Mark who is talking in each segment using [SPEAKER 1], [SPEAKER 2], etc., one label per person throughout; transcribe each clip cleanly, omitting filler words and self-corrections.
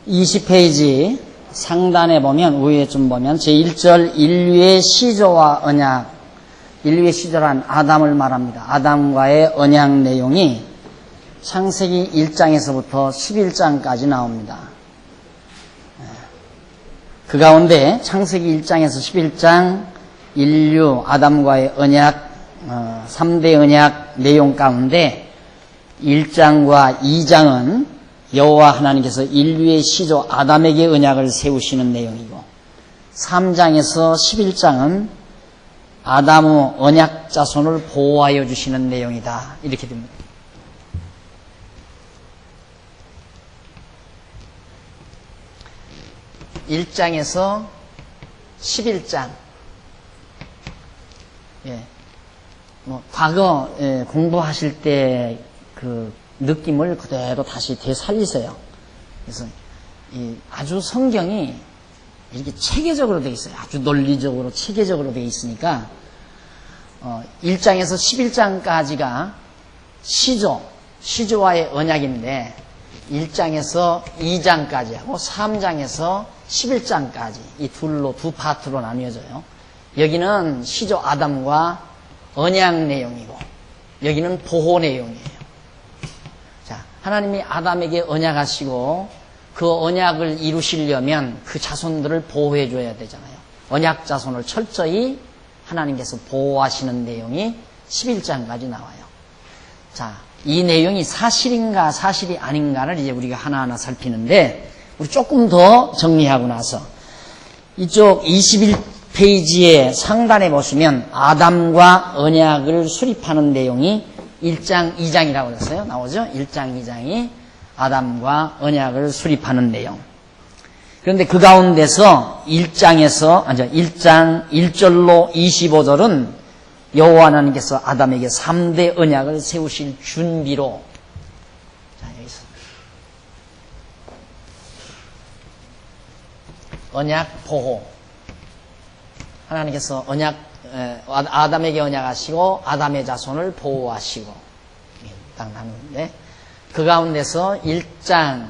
[SPEAKER 1] 20페이지 상단에 보면, 위에 좀 보면, 제1절 인류의 시조와 언약, 인류의 시조란 아담을 말합니다. 아담과의 언약 내용이 창세기 1장에서부터 11장까지 나옵니다. 그 가운데 창세기 1장에서 11장 인류 아담과의 언약, 3대 언약 내용 가운데 1장과 2장은 여호와 하나님께서 인류의 시조 아담에게 언약을 세우시는 내용이고, 3장에서 11장은 아담의 언약 자손을 보호하여 주시는 내용이다, 이렇게 됩니다. (1장에서) 11장. 과거 공부하실 때 그 느낌을 그대로 다시 되살리세요. 그래서 아주 성경이 이렇게 체계적으로 되어 있어요. 아주 논리적으로 체계적으로 되어 있으니까 1장에서 11장까지가 시조와의 언약인데 1장에서 2장까지 하고 3장에서 11장까지 이 두 파트로 나뉘어져요. 여기는 시조 아담과 언약 내용이고 여기는 보호 내용이에요. 자, 하나님이 아담에게 언약하시고 그 언약을 이루시려면 그 자손들을 보호해 줘야 되잖아요. 언약 자손을 철저히 하나님께서 보호하시는 내용이 11장까지 나와요. 자, 이 내용이 사실인가 사실이 아닌가를 이제 우리가 하나하나 살피는데, 우리 조금 더 정리하고 나서 이쪽 21페이지의 상단에 보시면 아담과 언약을 수립하는 내용이 1장, 2장이라고 그랬어요. 나오죠? 1장, 2장이 아담과 언약을 수립하는 내용. 그런데 그 가운데서 1장 1절로 25절은 여호와 하나님께서 아담에게 3대 언약을 세우실 준비로, 자, 여기서 언약 보호, 하나님께서 아담에게 언약하시고 아담의 자손을 보호하시고 딱 나누는데, 그 가운데서 1장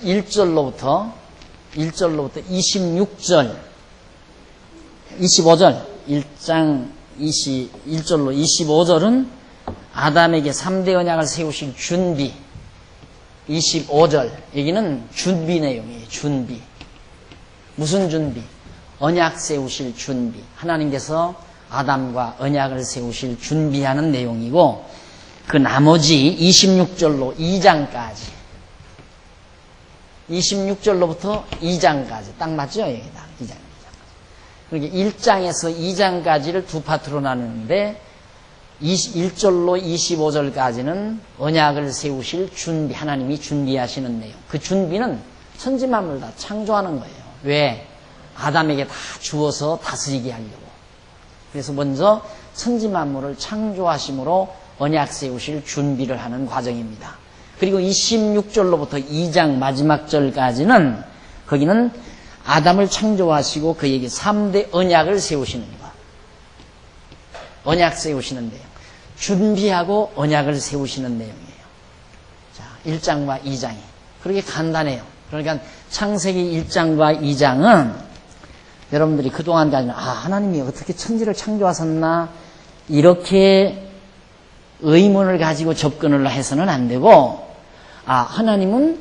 [SPEAKER 1] 1절로부터 26절 25절 1장 1절로 25절은 아담에게 3대 언약을 세우실 준비, 25절 여기는 준비 내용이에요. 준비. 무슨 준비? 언약 세우실 준비. 하나님께서 아담과 언약을 세우실 준비하는 내용이고, 그 나머지 26절로 2장까지 26절로부터 2장까지 딱 맞죠? 여기다 2장. 그러니까 1장에서 2장까지를 두 파트로 나누는데 1절로 25절까지는 언약을 세우실 준비, 하나님이 준비하시는 내용. 그 준비는 천지만물 다 창조하는 거예요. 왜? 아담에게 다 주어서 다스리게 하려고. 그래서 먼저 천지만물을 창조하심으로 언약 세우실 준비를 하는 과정입니다. 그리고 26절로부터 2장 마지막 절까지는 거기는 아담을 창조하시고 그에게 3대 언약을 세우시는 것. 언약 세우시는 내용. 준비하고 언약을 세우시는 내용이에요. 자, 1장과 2장이. 그렇게 간단해요. 그러니까 창세기 1장과 2장은 여러분들이 그동안까지는 하나님이 어떻게 천지를 창조하셨나 이렇게 의문을 가지고 접근을 해서는 안 되고, 하나님은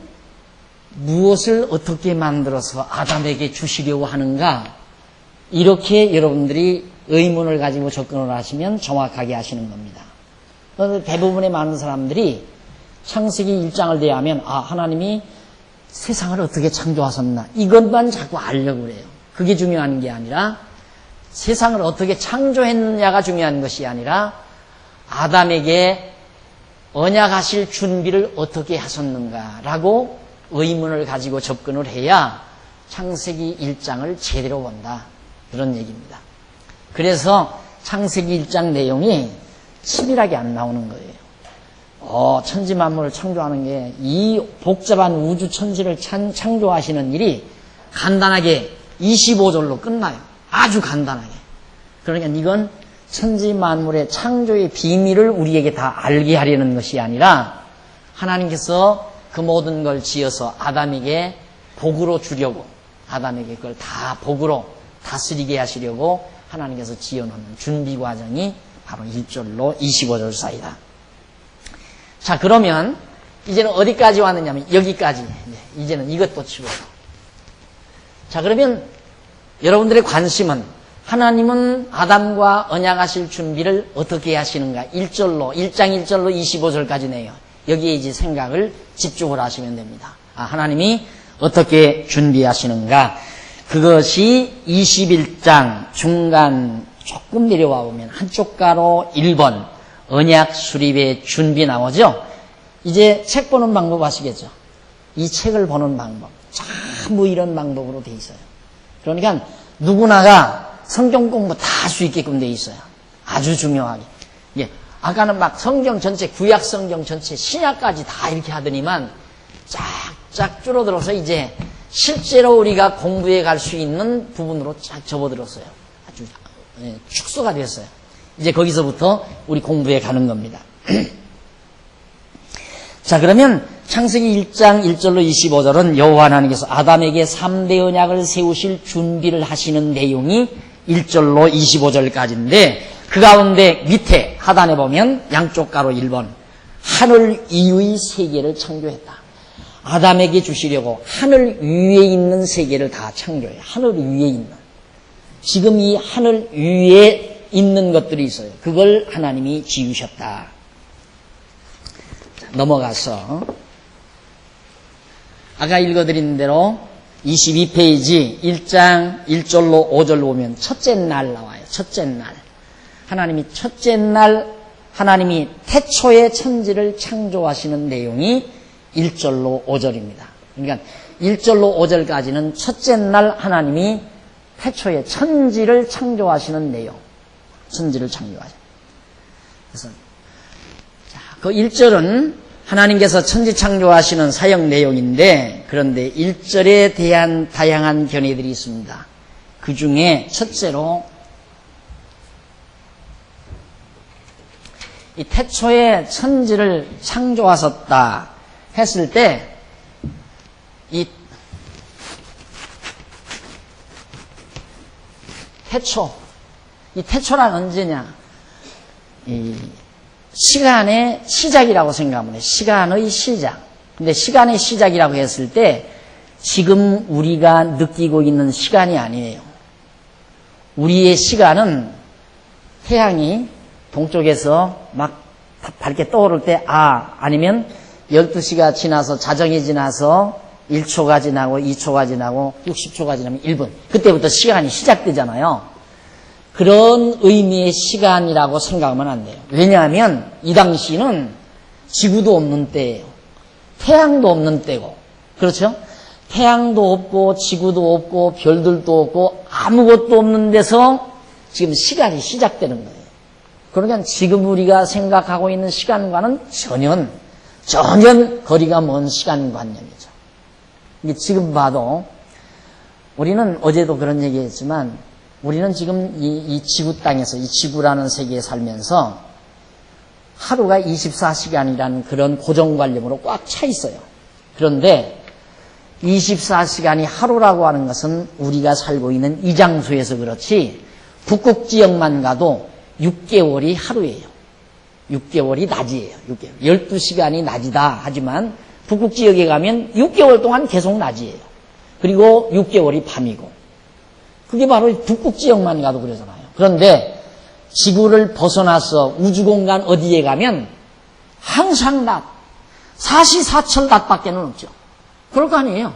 [SPEAKER 1] 무엇을 어떻게 만들어서 아담에게 주시려고 하는가, 이렇게 여러분들이 의문을 가지고 접근을 하시면 정확하게 하시는 겁니다. 그런데 대부분의 많은 사람들이 창세기 1장을 대하면 하나님이 세상을 어떻게 창조하셨나 이것만 자꾸 알려고 그래요. 그게 중요한 게 아니라 세상을 어떻게 창조했느냐가 중요한 것이 아니라 아담에게 언약하실 준비를 어떻게 하셨는가라고 의문을 가지고 접근을 해야 창세기 1장을 제대로 본다, 그런 얘기입니다. 그래서 창세기 1장 내용이 치밀하게 안 나오는 거예요. 천지 만물을 창조하는 게, 이 복잡한 우주 천지를 창조하시는 일이 간단하게 25절로 끝나요. 아주 간단하게. 그러니까 이건 천지 만물의 창조의 비밀을 우리에게 다 알게 하려는 것이 아니라 하나님께서 그 모든 걸 지어서 아담에게 복으로 주려고, 아담에게 그걸 다 복으로 다스리게 하시려고 하나님께서 지어놓는 준비 과정이 바로 1절로 25절 사이다. 자, 그러면 이제는 어디까지 왔느냐면 여기까지. 이제는 이것도 치고. 자, 그러면 여러분들의 관심은 하나님은 아담과 언약하실 준비를 어떻게 하시는가? 1장 1절로 25절까지네요. 여기에 이제 생각을 집중을 하시면 됩니다. 하나님이 어떻게 준비하시는가? 그것이 21장 중간 조금 내려와 보면 한쪽 가로 1번 언약 수립의 준비 나오죠? 이제 책 보는 방법 아시겠죠? 이 책을 보는 방법. 전부 이런 방법으로 돼 있어요. 그러니까 누구나가 성경 공부 다 할 수 있게끔 돼 있어요. 아주 중요하게. 예. 아까는 막 성경 전체, 구약 성경 전체, 신약까지 다 이렇게 하더니만 쫙쫙 줄어들어서 이제 실제로 우리가 공부해 갈 수 있는 부분으로 쫙 접어들었어요. 아주 축소가 됐어요. 이제 거기서부터 우리 공부해 가는 겁니다. 자, 그러면 창세기 1장 1절로 25절은 여호와 하나님께서 아담에게 3대 언약을 세우실 준비를 하시는 내용이 1절로 25절까지인데 그 가운데 밑에 하단에 보면 양쪽 가로 1번 하늘 이의 세계를 창조했다. 아담에게 주시려고 하늘 위에 있는 세계를 다 창조해요. 하늘 위에 있는. 지금 이 하늘 위에 있는 것들이 있어요. 그걸 하나님이 지으셨다. 자, 넘어가서 아까 읽어드린 대로 22페이지 1장 1절로 5절 보면 첫째 날 나와요. 첫째 날. 하나님이 첫째 날 하나님이 태초의 천지를 창조하시는 내용이 1절로 5절입니다. 그러니까 1절로 5절까지는 첫째 날 하나님이 태초의 천지를 창조하시는 내용. 천지를 창조하시는. 그래서 그 1절은 하나님께서 천지 창조하시는 사역 내용인데 그런데 1절에 대한 다양한 견해들이 있습니다. 그 중에 첫째로 이 태초에 천지를 창조하셨다 했을 때 이 태초란 언제냐? 이 시간의 시작이라고 생각하면 돼요. 시간의 시작. 근데 시간의 시작이라고 했을 때 지금 우리가 느끼고 있는 시간이 아니에요. 우리의 시간은 태양이 동쪽에서 막 밝게 떠오를 때 아니면 12시가 지나서 자정이 지나서 1초가 지나고 2초가 지나고 60초가 지나면 1분. 그때부터 시간이 시작되잖아요. 그런 의미의 시간이라고 생각하면 안 돼요. 왜냐하면 이 당시는 지구도 없는 때예요. 태양도 없는 때고. 그렇죠? 태양도 없고 지구도 없고 별들도 없고 아무것도 없는 데서 지금 시간이 시작되는 거예요. 그러니까 지금 우리가 생각하고 있는 시간과는 전혀 거리가 먼 시간관념이죠. 지금 봐도 우리는 어제도 그런 얘기했지만 우리는 지금 이 지구 땅에서 이 지구라는 세계에 살면서 하루가 24시간이라는 그런 고정관념으로 꽉 차 있어요. 그런데 24시간이 하루라고 하는 것은 우리가 살고 있는 이 장소에서 그렇지 북극 지역만 가도 6개월이 하루예요. 6개월이 낮이에요. 6개월. 12시간이 낮이다 하지만 북극 지역에 가면 6개월 동안 계속 낮이에요. 그리고 6개월이 밤이고 그게 바로 북극 지역만 가도 그러잖아요. 그런데 지구를 벗어나서 우주공간 어디에 가면 항상 낮, 사시사철 낮밖에는 없죠. 그럴 거 아니에요.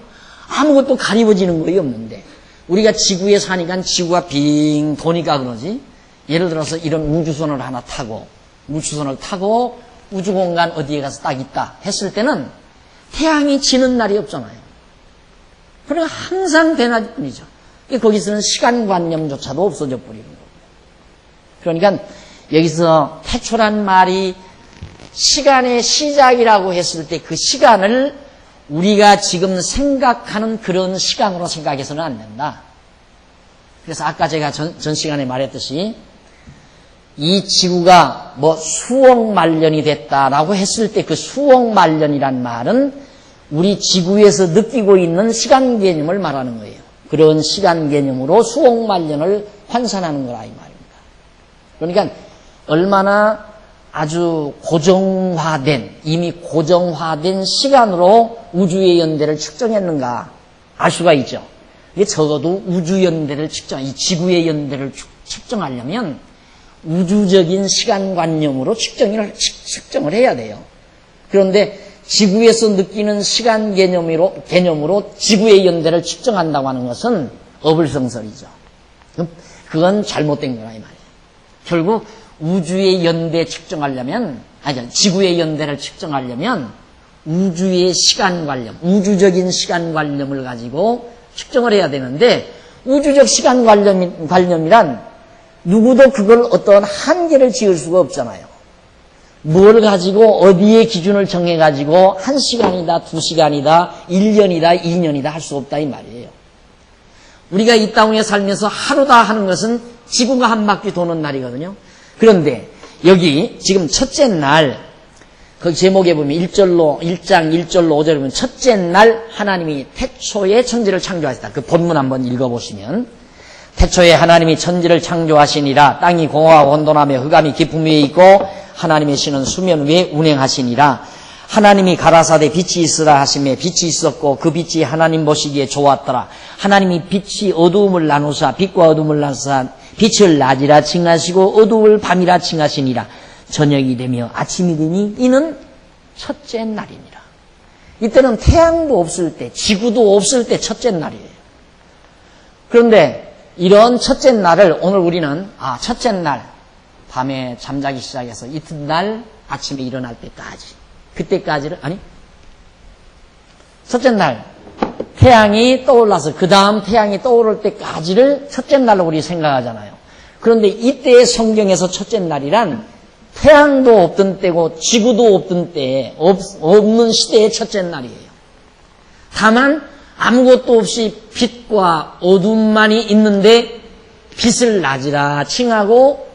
[SPEAKER 1] 아무것도 가리워지는 거이 없는데 우리가 지구에 사니까 지구가 빙 도니까 그러지. 예를 들어서 이런 우주선을 하나 타고 우주공간 어디에 가서 딱 있다 했을 때는 태양이 지는 날이 없잖아요. 그러니까 항상 대낮뿐이죠. 거기서는 시간관념조차도 없어져 버리는 거예요. 그러니까 여기서 태초란 말이 시간의 시작이라고 했을 때 그 시간을 우리가 지금 생각하는 그런 시간으로 생각해서는 안 된다. 그래서 아까 제가 전 시간에 말했듯이 이 지구가 뭐 수억 만 년이 됐다라고 했을 때 그 수억 만 년이란 말은 우리 지구에서 느끼고 있는 시간 개념을 말하는 거예요. 그런 시간 개념으로 수억 만년을 환산하는 거라 이 말입니다. 그러니까 얼마나 아주 이미 고정화된 시간으로 우주의 연대를 측정했는가 알 수가 있죠. 이게 적어도 우주 연대를 이 지구의 연대를 측정하려면 우주적인 시간관념으로 측정을 해야 돼요. 그런데 지구에서 느끼는 시간 개념으로 지구의 연대를 측정한다고 하는 것은 어불성설이죠. 그건 잘못된 거라 이 말이에요. 결국 우주의 연대 측정하려면, 지구의 연대를 측정하려면 우주의 시간관념, 우주적인 시간관념을 가지고 측정을 해야 되는데, 우주적 시간관념이란 누구도 그걸 어떤 한계를 지을 수가 없잖아요. 뭘 가지고 어디에 기준을 정해가지고 1시간이다, 2시간이다, 1년이다, 2년이다 할 수 없다 이 말이에요. 우리가 이 땅에 살면서 하루다 하는 것은 지구가 한 바퀴 도는 날이거든요. 그런데 여기 지금 첫째 날, 그 제목에 보면 1장 1절로 5절에 보면 첫째 날 하나님이 태초에 천지를 창조하셨다. 그 본문 한번 읽어보시면 태초에 하나님이 천지를 창조하시니라. 땅이 공허하고 혼돈하며 흑암이 깊음 위에 있고 하나님의 신은 수면 위에 운행하시니라. 하나님이 가라사대 빛이 있으라 하시매 빛이 있었고 그 빛이 하나님 보시기에 좋았더라. 하나님이 빛이 어두움을 나누사 빛과 어두움을 나누사 빛을 낮이라 칭하시고 어두움을 밤이라 칭하시니라. 저녁이 되며 아침이 되니 이는 첫째 날이니라. 이때는 태양도 없을 때, 지구도 없을 때 첫째 날이에요. 그런데 이런 첫째 날을 오늘 우리는 첫째 날 밤에 잠자기 시작해서 이튿날 아침에 일어날 때까지, 그때까지를 첫째 날 태양이 떠올라서 그 다음 태양이 떠오를 때까지를 첫째 날로 우리 생각하잖아요. 그런데 이때의 성경에서 첫째 날이란 태양도 없던 때고 지구도 없던 때에 없는 시대의 첫째 날이에요. 다만 아무것도 없이 빛과 어둠만이 있는데 빛을 낮이라 칭하고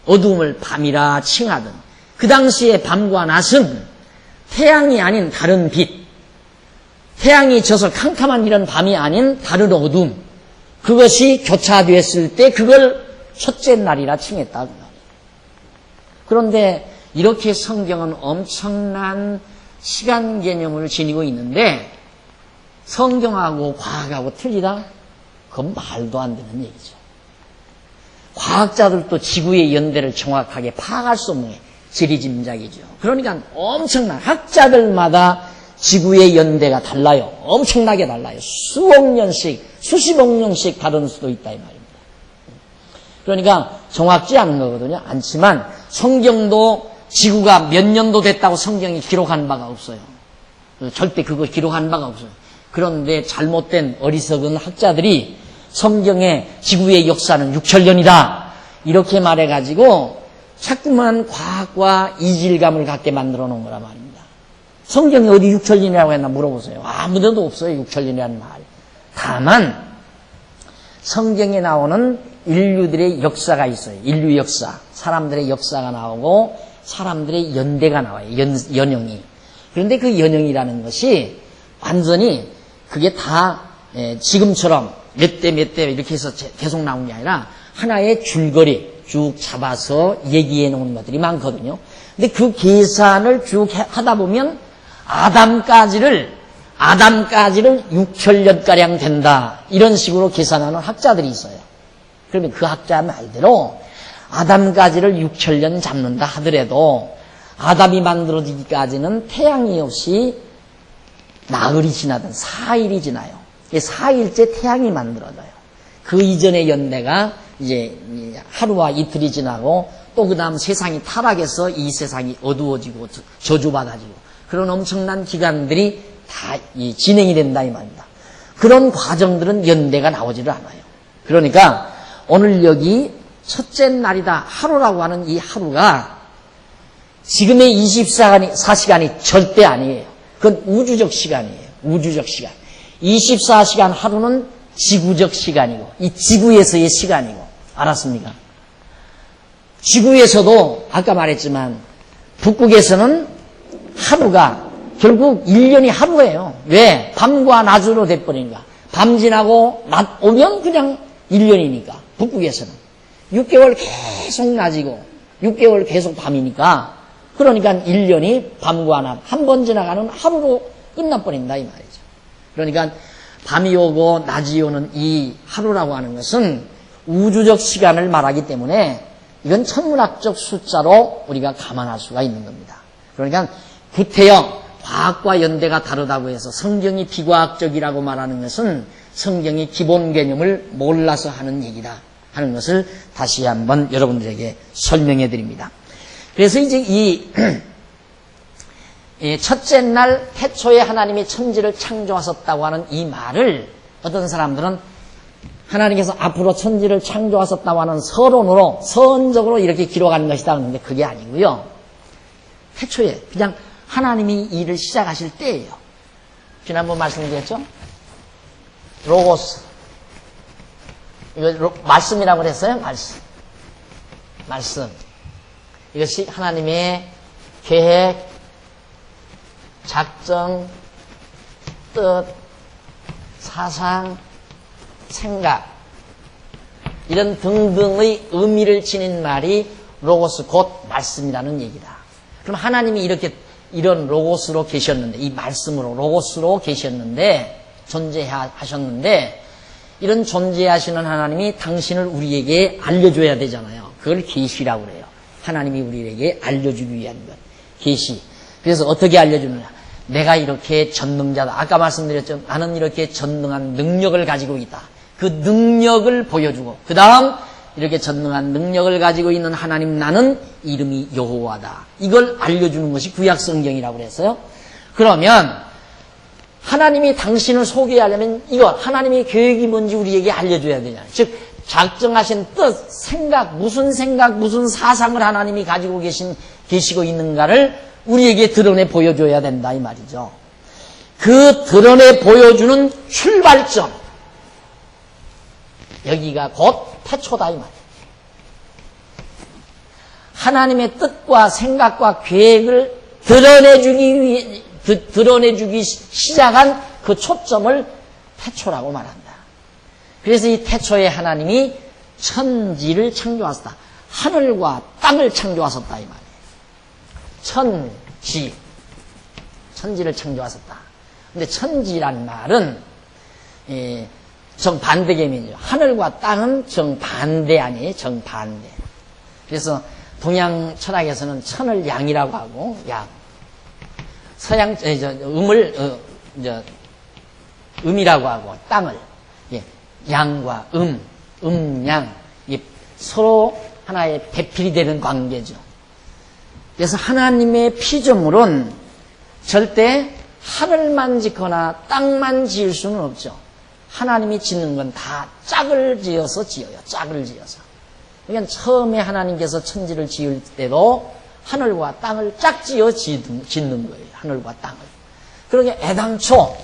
[SPEAKER 1] 어두움을 밤이라 칭하던 그 당시의 밤과 낮은 태양이 아닌 다른 빛, 태양이 져서 캄캄한 이런 밤이 아닌 다른 어둠, 그것이 교차되었을 때 그걸 첫째 날이라 칭했다. 그런데 이렇게 성경은 엄청난 시간 개념을 지니고 있는데 성경하고 과학하고 틀리다? 그건 말도 안 되는 얘기죠. 과학자들도 지구의 연대를 정확하게 파악할 수 없는 게 지리짐작이죠. 그러니까 엄청난 학자들마다 지구의 연대가 달라요. 엄청나게 달라요. 수억 년씩, 수십억 년씩 다른 수도 있다 이 말입니다. 그러니까 정확지 않은 거거든요. 않지만 성경도 지구가 몇 년도 됐다고 성경이 기록한 바가 없어요. 절대 그거 기록한 바가 없어요. 그런데 잘못된 어리석은 학자들이 성경의 지구의 역사는 6천년이다 이렇게 말해가지고 자꾸만 과학과 이질감을 갖게 만들어 놓은 거란 말입니다. 성경이 어디 6천년이라고 했나 물어보세요. 아무데도 없어요 6천년이라는 말. 다만 성경에 나오는 인류들의 역사가 있어요. 인류 역사, 사람들의 역사가 나오고 사람들의 연대가 나와요. 연영이. 그런데 그 연영이라는 것이 완전히 그게 다 지금처럼 몇 대 이렇게 해서 계속 나온 게 아니라 하나의 줄거리 쭉 잡아서 얘기해 놓은 것들이 많거든요. 근데 그 계산을 쭉 하다 보면 아담까지를 6천년가량 된다. 이런 식으로 계산하는 학자들이 있어요. 그러면 그 학자 말대로 아담까지를 6천년 잡는다 하더라도 아담이 만들어지기까지는 태양이 없이 나흘이 지나든 4일이 지나요. 4일째 태양이 만들어져요. 그 이전의 연대가 이제 하루와 이틀이 지나고 또 그 다음 세상이 타락해서 이 세상이 어두워지고 저주받아지고 그런 엄청난 기간들이 다 진행이 된다 이 말입니다. 그런 과정들은 연대가 나오지를 않아요. 그러니까 오늘 여기 첫째 날이다 하루라고 하는 이 하루가 지금의 24시간이 절대 아니에요. 그건 우주적 시간이에요. 우주적 시간. 24시간 하루는 지구적 시간이고 이 지구에서의 시간이고 알았습니까? 지구에서도 아까 말했지만 북극에서는 하루가 결국 1년이 하루예요. 왜? 밤과 낮으로 돼버리니까. 밤 지나고 낮 오면 그냥 1년이니까. 북극에서는. 6개월 계속 낮이고 6개월 계속 밤이니까 그러니까 1년이 밤과 낮 한 번 지나가는 하루로 끝나버린다 이 말이죠. 그러니까 밤이 오고 낮이 오는 이 하루라고 하는 것은 우주적 시간을 말하기 때문에 이건 천문학적 숫자로 우리가 감안할 수가 있는 겁니다. 그러니까 구태여 과학과 연대가 다르다고 해서 성경이 비과학적이라고 말하는 것은 성경의 기본 개념을 몰라서 하는 얘기다 하는 것을 다시 한번 여러분들에게 설명해 드립니다. 그래서 이제 이 첫째 날 태초에 하나님이 천지를 창조하셨다고 하는 이 말을 어떤 사람들은 하나님께서 앞으로 천지를 창조하셨다고 하는 서론으로 서언적으로 이렇게 기록하는 것이다 하는데 그게 아니고요. 태초에 그냥 하나님이 일을 시작하실 때예요. 지난번 말씀드렸죠? 로고스. 이거 말씀이라고 그랬어요? 말씀. 이것이 하나님의 계획, 작정, 뜻, 사상, 생각 이런 등등의 의미를 지닌 말이 로고스 곧 말씀이라는 얘기다. 그럼 하나님이 이렇게 이런 로고스로 계셨는데 이 말씀으로 로고스로 계셨는데 존재하셨는데 이런 존재하시는 하나님이 당신을 우리에게 알려줘야 되잖아요. 그걸 계시라고 그래요. 하나님이 우리에게 알려주기 위한 것. 계시. 그래서 어떻게 알려주느냐. 내가 이렇게 전능자다. 아까 말씀드렸죠. 나는 이렇게 전능한 능력을 가지고 있다. 그 능력을 보여주고 그 다음 이렇게 전능한 능력을 가지고 있는 하나님 나는 이름이 여호와다. 이걸 알려주는 것이 구약성경이라고 그랬어요. 그러면 하나님이 당신을 소개하려면 이거 하나님의 계획이 뭔지 우리에게 알려줘야 되잖아요. 즉 작정하신 뜻, 무슨 생각, 무슨 사상을 하나님이 가지고 계시고 있는가를 우리에게 드러내 보여줘야 된다 이 말이죠. 그 드러내 보여주는 출발점 여기가 곧 태초다 이 말이에요. 하나님의 뜻과 생각과 계획을 드러내주기 시작한 그 초점을 태초라고 말한다. 그래서 이 태초에 하나님이 천지를 창조하셨다. 하늘과 땅을 창조하셨다 이 말이에요. 천지를 창조하셨다. 근데 천지란 말은 정반대 개념이죠. 하늘과 땅은 정반대 아니에요. 정반대. 그래서 동양 철학에서는 천을 양이라고 하고 양. 서양 음이라고 하고 땅을 양과 음양 서로 하나의 배필이 되는 관계죠. 그래서 하나님의 피조물은 절대 하늘만 짓거나 땅만 지을 수는 없죠. 하나님이 짓는 건 다 짝을 지어서 지어요. 짝을 지어서. 그러니까 처음에 하나님께서 천지를 지을 때도 하늘과 땅을 짝지어 짓는 거예요. 하늘과 땅을. 그러게 애당초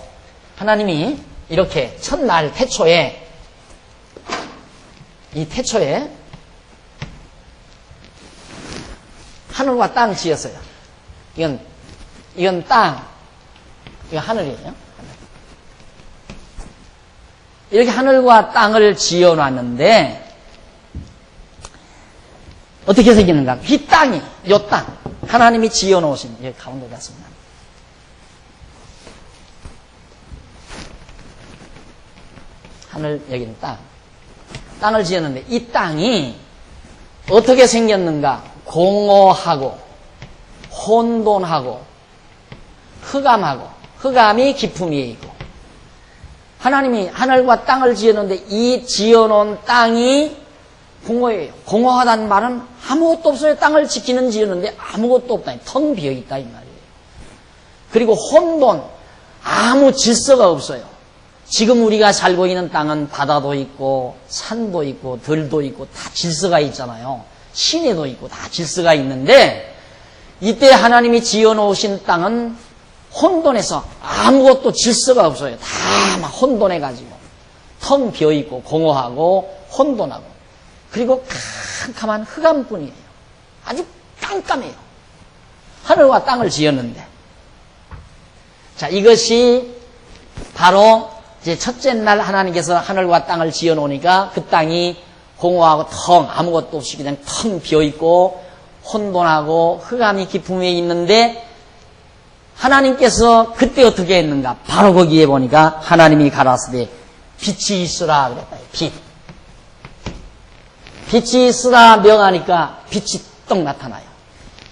[SPEAKER 1] 하나님이 이렇게 첫날 태초에 이 태초에 하늘과 땅 지었어요. 이건 땅, 이건 하늘이에요. 이렇게 하늘과 땅을 지어놨는데 어떻게 생기는가? 이 땅이, 요 땅, 하나님이 지어놓으신 여기 가운데 갔습니다. 하늘, 여기는 땅. 땅을 지었는데 이 땅이 어떻게 생겼는가? 공허하고 혼돈하고 흑암하고 흑암이 깊음 위에 있고 하나님이 하늘과 땅을 지었는데 이 지어놓은 땅이 공허해요. 공허하다는 말은 아무것도 없어요. 땅을 지키는 지었는데 아무것도 없다. 텅 비어있다 이 말이에요. 그리고 혼돈, 아무 질서가 없어요. 지금 우리가 살고 있는 땅은 바다도 있고 산도 있고 들도 있고 다 질서가 있잖아요. 시내도 있고 다 질서가 있는데 이때 하나님이 지어놓으신 땅은 혼돈해서 아무것도 질서가 없어요. 다 막 혼돈해가지고 텅 비어있고 공허하고 혼돈하고 그리고 캄캄한 흑암뿐이에요. 아주 깜깜해요. 하늘과 땅을 지었는데 자, 이것이 바로 이제 첫째 날 하나님께서 하늘과 땅을 지어 놓으니까 그 땅이 공허하고 텅 아무것도 없이 그냥 텅 비어있고 혼돈하고 흑암이 깊음에 있는데 하나님께서 그때 어떻게 했는가? 바로 거기에 보니까 하나님이 가라사대 빛이 있으라 그랬다. 빛이 있으라 명하니까 빛이 떡 나타나요.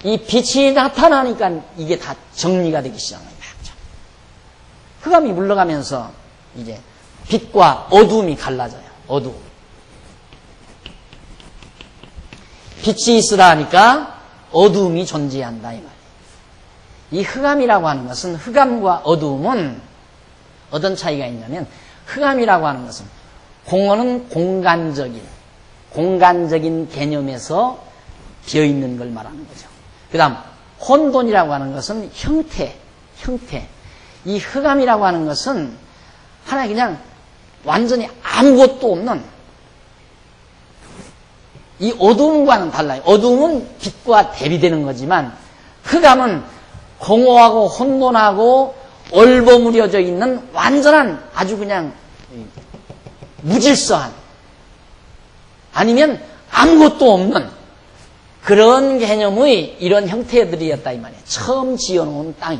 [SPEAKER 1] 이 빛이 나타나니까 이게 다 정리가 되기 시작합니다. 흑암이 물러가면서 이제 빛과 어두움이 갈라져요. 어두움. 빛이 있으라 하니까 어두움이 존재한다 이 말이에요. 이 흑암이라고 하는 것은 흑암과 어두움은 어떤 차이가 있냐면 흑암이라고 하는 것은 공허는 공간적인 개념에서 비어있는 걸 말하는 거죠. 그 다음 혼돈이라고 하는 것은 형태. 이 흑암이라고 하는 것은 하나의 그냥 완전히 아무것도 없는 이 어두움과는 달라요. 어두움은 빛과 대비되는 거지만 흑암은 공허하고 혼돈하고 얼버무려져 있는 완전한 아주 그냥 무질서한 아니면 아무것도 없는 그런 개념의 이런 형태들이었다 이 말이에요. 처음 지어놓은 땅이.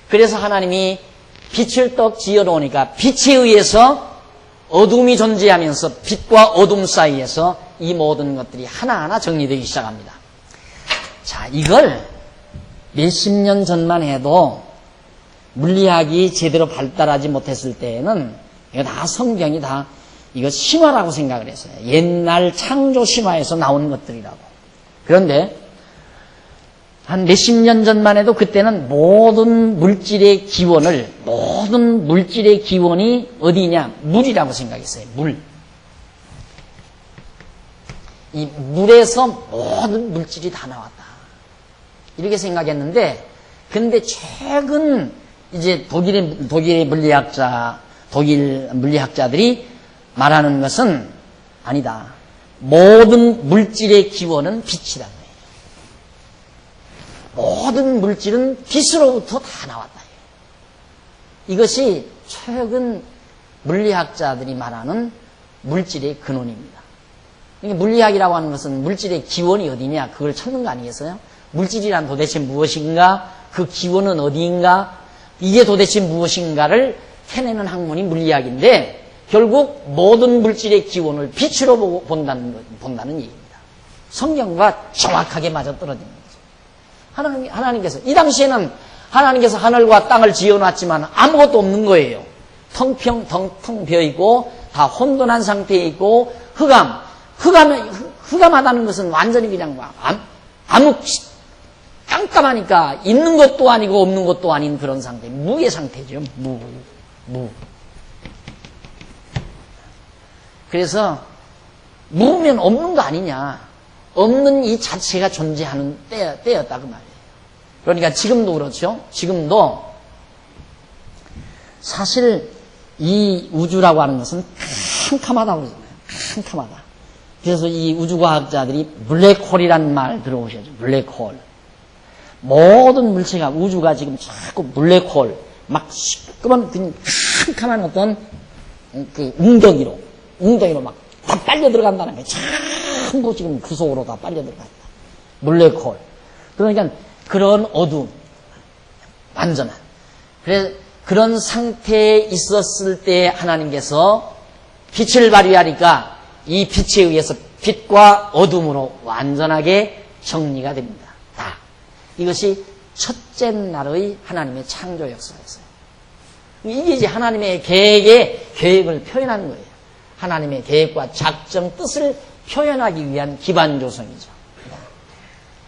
[SPEAKER 1] 그래서 하나님이 빛을 떡 지어놓으니까 빛에 의해서 어둠이 존재하면서 빛과 어둠 사이에서 이 모든 것들이 하나하나 정리되기 시작합니다. 자, 이걸 몇십 년 전만 해도 물리학이 제대로 발달하지 못했을 때에는 이거 다 성경이 다 이거 신화라고 생각을 했어요. 옛날 창조 신화에서 나온 것들이라고. 그런데 한 몇십 년 전만 해도 그때는 모든 물질의 기원이 어디냐? 물이라고 생각했어요. 물. 이 물에서 모든 물질이 다 나왔다. 이렇게 생각했는데, 근데 최근 이제 독일 물리학자들이 말하는 것은 아니다. 모든 물질의 기원은 빛이다. 모든 물질은 빛으로부터 다 나왔다. 이것이 최근 물리학자들이 말하는 물질의 근원입니다. 그러니까 물리학이라고 하는 것은 물질의 기원이 어디냐 그걸 찾는 거 아니겠어요? 물질이란 도대체 무엇인가? 그 기원은 어디인가? 이게 도대체 무엇인가를 해내는 학문이 물리학인데 결국 모든 물질의 기원을 빛으로 본다는 얘기입니다. 성경과 정확하게 맞아떨어집니다. 하나님께서 이 당시에는 하나님께서 하늘과 땅을 지어놨지만 아무것도 없는 거예요. 텅 비어있고 다 혼돈한 상태에 있고 흑암하다는 것은 완전히 그냥 깜깜하니까 있는 것도 아니고 없는 것도 아닌 그런 상태, 무의 상태죠. 무. 그래서 무면 없는 거 아니냐. 없는 이 자체가 존재하는 때였다 그 말이에요. 그러니까 지금도 그렇죠. 지금도 사실 이 우주라고 하는 것은 캄캄하다고 그러잖아요. 캄캄하다. 그래서 이 우주과학자들이 블랙홀이라는 말 들어보셨죠. 블랙홀. 모든 물체가 우주가 지금 자꾸 블랙홀 막 시끄러운 캄캄한 어떤 그 웅덩이로 막 다 빨려 들어간다는 거예요. 전부 지금 그 속으로 다 빨려 들어간다. 블랙홀. 그러니까 그런 어두움. 완전한. 그래서 그런 상태에 있었을 때 하나님께서 빛을 발휘하니까 이 빛에 의해서 빛과 어둠으로 완전하게 정리가 됩니다. 다. 이것이 첫째 날의 하나님의 창조 역사였어요. 이게 이제 하나님의 계획을 표현하는 거예요. 하나님의 계획과 작정, 뜻을 표현하기 위한 기반 조성이죠.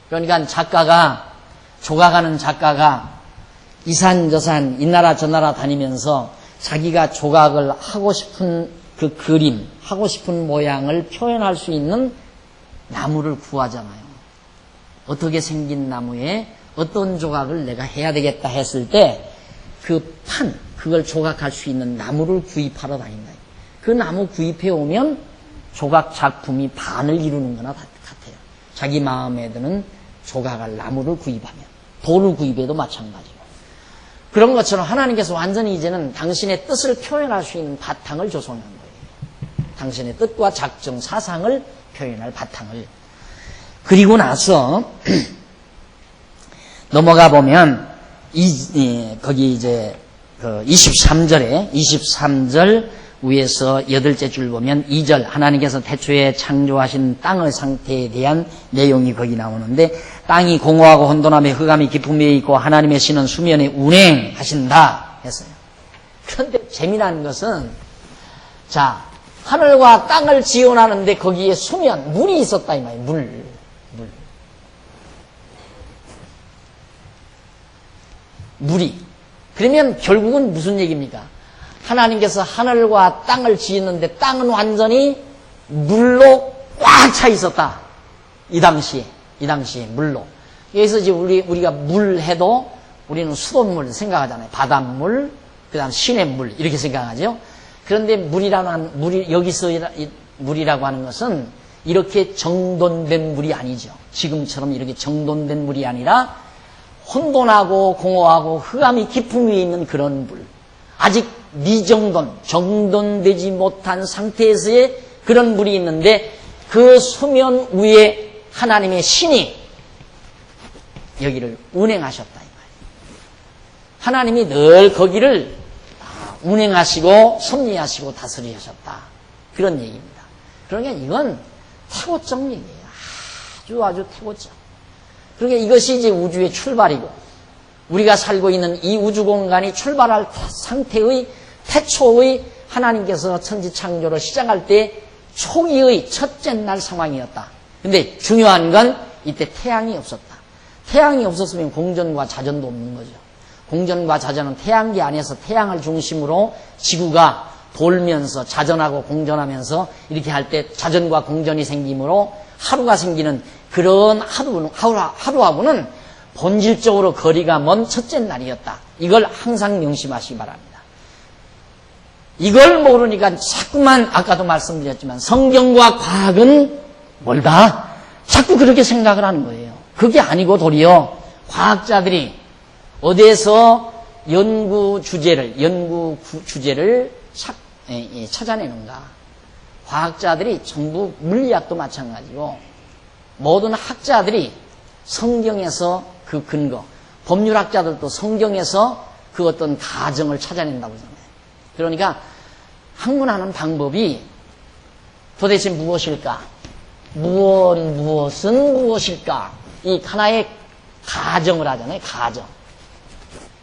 [SPEAKER 1] 그러니까 조각하는 작가가 이산저산, 이나라 저나라 다니면서 자기가 조각을 하고 싶은 그 그림, 하고 싶은 모양을 표현할 수 있는 나무를 구하잖아요. 어떻게 생긴 나무에 어떤 조각을 내가 해야 되겠다 했을 때 그걸 조각할 수 있는 나무를 구입하러 다닌다. 그 나무 구입해 오면 조각 작품이 반을 이루는 거나 같아요. 자기 마음에 드는 조각할 나무를 구입하면. 돌을 구입해도 마찬가지고. 그런 것처럼 하나님께서 완전히 이제는 당신의 뜻을 표현할 수 있는 바탕을 조성한 거예요. 당신의 뜻과 작정, 사상을 표현할 바탕을. 그리고 나서 넘어가 보면 거기 이제 그 23절 위에서 8째 줄 보면 2절 하나님께서 태초에 창조하신 땅의 상태에 대한 내용이 거기 나오는데, 땅이 공허하고 혼돈하며 흑암이 깊음에 있고 하나님의 신은 수면에 운행하신다 했어요. 그런데 재미난 것은, 자, 하늘과 땅을 지원하는데 거기에 수면, 물이 있었다 이 말이에요. 물. 물이. 그러면 결국은 무슨 얘기입니까? 하나님께서 하늘과 땅을 지었는데 땅은 완전히 물로 꽉 차 있었다. 이 당시에 물로. 여기서 이제 우리가 물 해도 우리는 수돗물 생각하잖아요. 바닷물, 그 다음 시냇물, 이렇게 생각하죠. 그런데 여기서 물이라고 하는 것은 이렇게 정돈된 물이 아니죠. 지금처럼 이렇게 정돈된 물이 아니라 혼돈하고 공허하고 흑암이 깊음 위에 있는 그런 물. 아직 정돈되지 못한 상태에서의 그런 물이 있는데, 그 수면 위에 하나님의 신이 여기를 운행하셨다 이 말이에요. 하나님이 늘 거기를 운행하시고 섭리하시고 다스리셨다, 그런 얘기입니다. 그러니까 이건 태고적 얘기예요. 아주 태고적. 그러니까 이것이 이제 우주의 출발이고, 우리가 살고 있는 이 우주 공간이 출발할 상태의 태초의 하나님께서 천지 창조를 시작할 때 초기의 첫째 날 상황이었다. 근데 중요한 건 이때 태양이 없었다. 태양이 없었으면 공전과 자전도 없는 거죠. 공전과 자전은 태양계 안에서 태양을 중심으로 지구가 돌면서 자전하고 공전하면서 이렇게 할 때 자전과 공전이 생기므로 하루가 생기는 그런 하루하고는 본질적으로 거리가 먼 첫째 날이었다. 이걸 항상 명심하시기 바랍니다. 이걸 모르니까 자꾸만, 아까도 말씀드렸지만 성경과 과학은 멀다. 자꾸 그렇게 생각을 하는 거예요. 그게 아니고 도리어 과학자들이 어디에서 연구 주제를 찾아내는가. 과학자들이 전부 물리학도 마찬가지고 모든 학자들이 성경에서 그 근거, 법률학자들도 성경에서 그 어떤 가정을 찾아낸다고 하잖아요. 그러니까 학문하는 방법이 도대체 무엇일까? 무엇은 무엇일까? 이 하나의 가정을 하잖아요. 가정.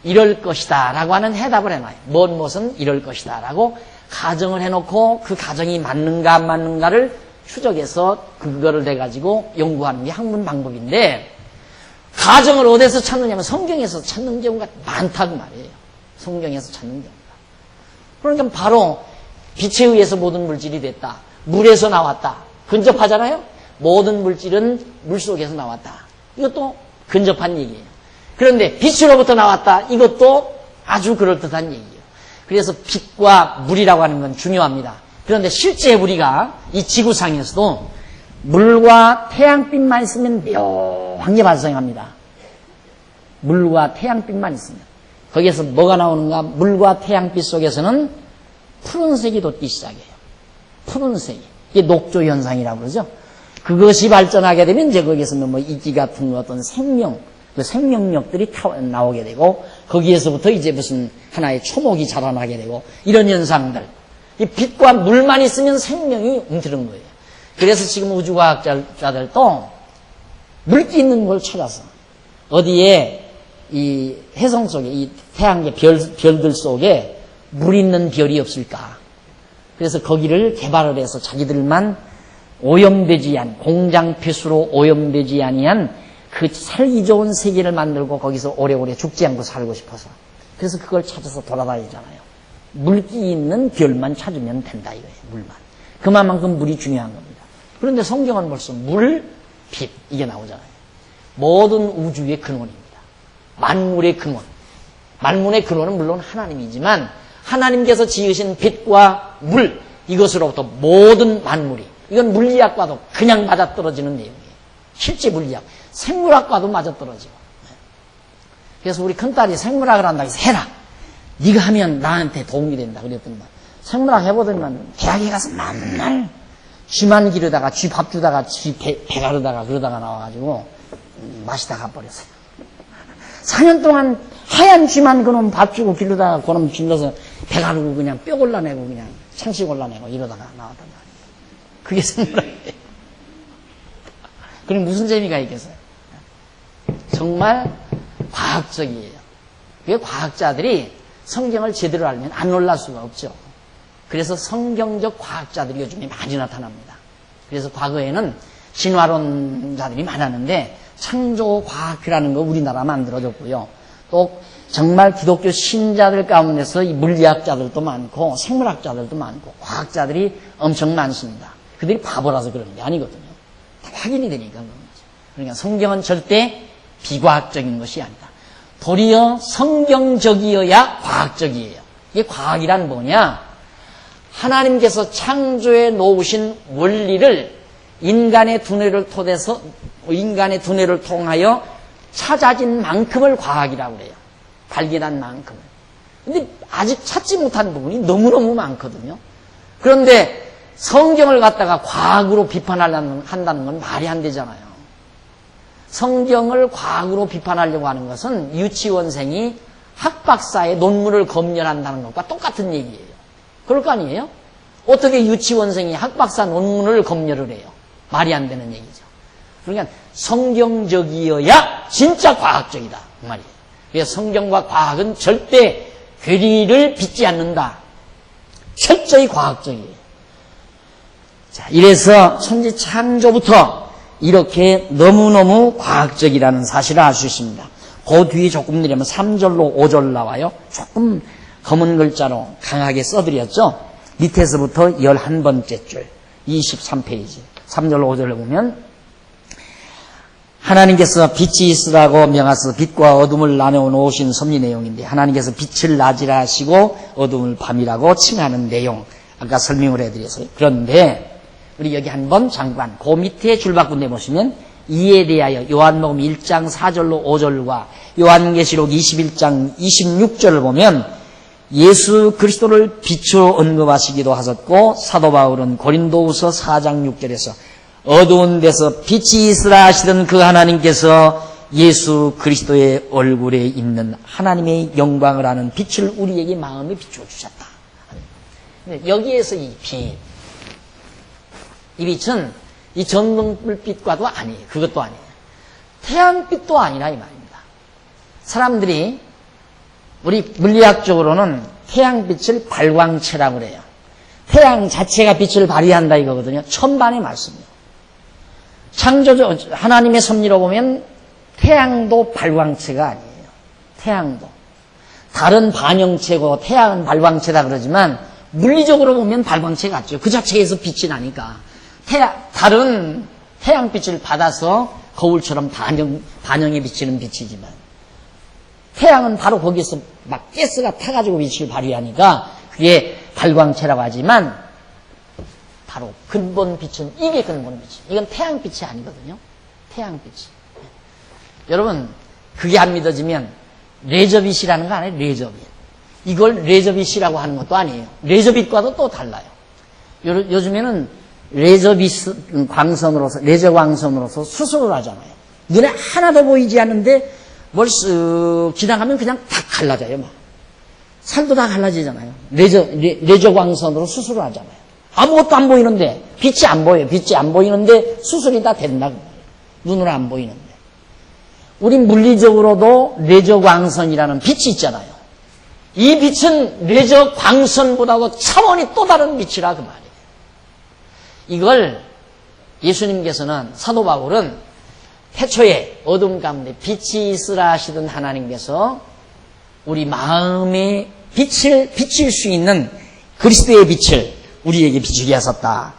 [SPEAKER 1] 이럴 것이다 라고 하는 해답을 해놔요. 무엇은 이럴 것이다 라고 가정을 해놓고 그 가정이 맞는가 안 맞는가를 추적해서 그거를 내가지고 연구하는 게 학문 방법인데, 가정을 어디서 찾느냐면 성경에서 찾는 경우가 많다고 말이에요. 성경에서 찾는 경우가. 그러니까 바로 빛에 의해서 모든 물질이 됐다. 물에서 나왔다. 근접하잖아요. 모든 물질은 물속에서 나왔다. 이것도 근접한 얘기예요. 그런데 빛으로부터 나왔다. 이것도 아주 그럴듯한 얘기예요. 그래서 빛과 물이라고 하는 건 중요합니다. 그런데 실제 우리가 이 지구상에서도 물과 태양빛만 있으면 묘하게 발생합니다. 물과 태양빛만 있으면. 거기에서 뭐가 나오는가? 물과 태양빛 속에서는 푸른색이 돋기 시작해요. 푸른색이. 이게 녹조 현상이라고 그러죠. 그것이 발전하게 되면 이제 거기에서 뭐 이기 같은 어떤 그 생명력들이 나오게 되고, 거기에서부터 이제 무슨 하나의 초목이 자라나게 되고, 이런 현상들. 이 빛과 물만 있으면 생명이 움트는 거예요. 그래서 지금 우주과학자들도 물기 있는 걸 찾아서 어디에 이 해성 속에, 이 태양계 별들 속에 물 있는 별이 없을까. 그래서 거기를 개발을 해서 자기들만 오염되지 않은, 공장 폐수로 오염되지 아니한 그 살기 좋은 세계를 만들고 거기서 오래오래 죽지 않고 살고 싶어서. 그래서 그걸 찾아서 돌아다니잖아요. 물기 있는 별만 찾으면 된다 이거예요. 물만. 그만큼 물이 중요한 겁니다. 그런데 성경은 벌써 물, 빛 이게 나오잖아요. 모든 우주의 근원입니다. 만물의 근원. 만물의 근원은 물론 하나님이지만 하나님께서 지으신 빛과 물, 이것으로부터 모든 만물이, 이건 물리학과도 그냥 맞아떨어지는 내용이에요. 실제 물리학. 생물학과도 맞아떨어지고. 그래서 우리 큰딸이 생물학을 한다고 해서 해라. 네가 하면 나한테 도움이 된다. 그랬더니 생물학 해보더니만 대학에 가서 맨날 쥐만 기르다가 쥐 밥 주다가 쥐 배 가르다가 그러다가 나와가지고 마시다 가버렸어요. 4년 동안 하얀 쥐만 그놈 밥 주고 기르다가 그놈 길러서 배 가르고 그냥 뼈 골라내고 그냥 창시 골라내고 이러다가 나왔단 말이에요. 그게 생물학이에요. 그럼 무슨 재미가 있겠어요? 정말 과학적이에요. 그게 과학자들이 성경을 제대로 알면 안 놀랄 수가 없죠. 그래서 성경적 과학자들이 요즘에 많이 나타납니다. 그래서 과거에는 진화론자들이 많았는데 창조과학이라는 거 우리나라 만들어졌고요. 또 정말 기독교 신자들 가운데서 이 물리학자들도 많고 생물학자들도 많고 과학자들이 엄청 많습니다. 그들이 바보라서 그러는 게 아니거든요. 다 확인이 되니까 그런 거죠. 그러니까 성경은 절대 비과학적인 것이 아니다. 도리어 성경적이어야 과학적이에요. 이게 과학이란 뭐냐? 하나님께서 창조해 놓으신 원리를 인간의 두뇌를 통하여 찾아진 만큼을 과학이라고 그래요. 발견한 만큼을. 근데 아직 찾지 못한 부분이 너무너무 많거든요. 그런데 성경을 갖다가 과학으로 비판한다는 건 말이 안 되잖아요. 성경을 과학으로 비판하려고 하는 것은 유치원생이 학박사의 논문을 검열한다는 것과 똑같은 얘기예요. 그럴 거 아니에요? 어떻게 유치원생이 학박사 논문을 검열을 해요? 말이 안 되는 얘기죠. 그러니까 성경적이어야 진짜 과학적이다 그 말이에요. 그래서 성경과 과학은 절대 괴리를 빚지 않는다. 철저히 과학적이에요. 자, 이래서 천지 창조부터 이렇게 너무너무 과학적이라는 사실을 알 수 있습니다. 그 뒤에 조금 내려면 3절로 5절 나와요. 조금 검은 글자로 강하게 써드렸죠. 밑에서부터 11번째 줄 23페이지 3절로 5절을 보면 하나님께서 빛이 있으라고 명하사 빛과 어둠을 나누어 놓으신 섭리 내용인데 하나님께서 빛을 낮이라 하시고 어둠을 밤이라고 칭하는 내용 아까 설명을 해드렸어요. 그런데 우리 여기 한번 잠깐 그 밑에 줄바꾼데 보시면 이에 대하여 요한복음 1장 4절로 5절과 요한계시록 21장 26절을 보면 예수 그리스도를 빛으로 언급하시기도 하셨고 사도 바울은 고린도후서 4장 6절에서 어두운 데서 빛이 있으라 하시던 그 하나님께서 예수 그리스도의 얼굴에 있는 하나님의 영광을 아는 빛을 우리에게 마음에 비추어 주셨다. 여기에서 이 빛은 이 전등불빛과도 아니에요. 그것도 아니에요. 태양빛도 아니라 이 말입니다. 사람들이 우리 물리학적으로는 태양빛을 발광체라고 그래요. 태양 자체가 빛을 발휘한다 이거거든요. 천반의 말씀이에요. 창조적 하나님의 섭리로 보면 태양도 발광체가 아니에요. 태양도 다른 반영체고 태양은 발광체다 그러지만 물리적으로 보면 발광체 같죠. 그 자체에서 빛이 나니까 다른 태양빛을 받아서 거울처럼 반영해 비치는 빛이지만 태양은 바로 거기서 막 가스가 타가지고 빛을 발휘하니까 그게 발광체라고 하지만 바로 근본 빛은 이게 근본 빛이. 이건 태양빛이 아니거든요. 태양빛이. 여러분 그게 안 믿어지면 레저빛이라는 거 아니에요? 레저빛. 이걸 레저빛이라고 하는 것도 아니에요. 레저빛과도 또 달라요. 요즘에는 레저빛 광선으로서 레저 광선으로서 수술을 하잖아요. 눈에 하나도 보이지 않는데 뭘 쓱 지나가면 그냥 다 갈라져요. 막. 살도 다 갈라지잖아요. 레저 광선으로 수술을 하잖아요. 아무것도 안 보이는데 빛이 안 보여요. 빛이 안 보이는데 수술이 다 된다. 눈으로 안 보이는데. 우리 물리적으로도 레저 광선이라는 빛이 있잖아요. 이 빛은 레저 광선보다도 차원이 또 다른 빛이라 그 말이에요. 이걸 예수님께서는 사도 바울은 태초에 어둠 가운데 빛이 있으라 하시던 하나님께서 우리 마음에 빛을 비칠 수 있는 그리스도의 빛을 우리에게 비추게 하셨다.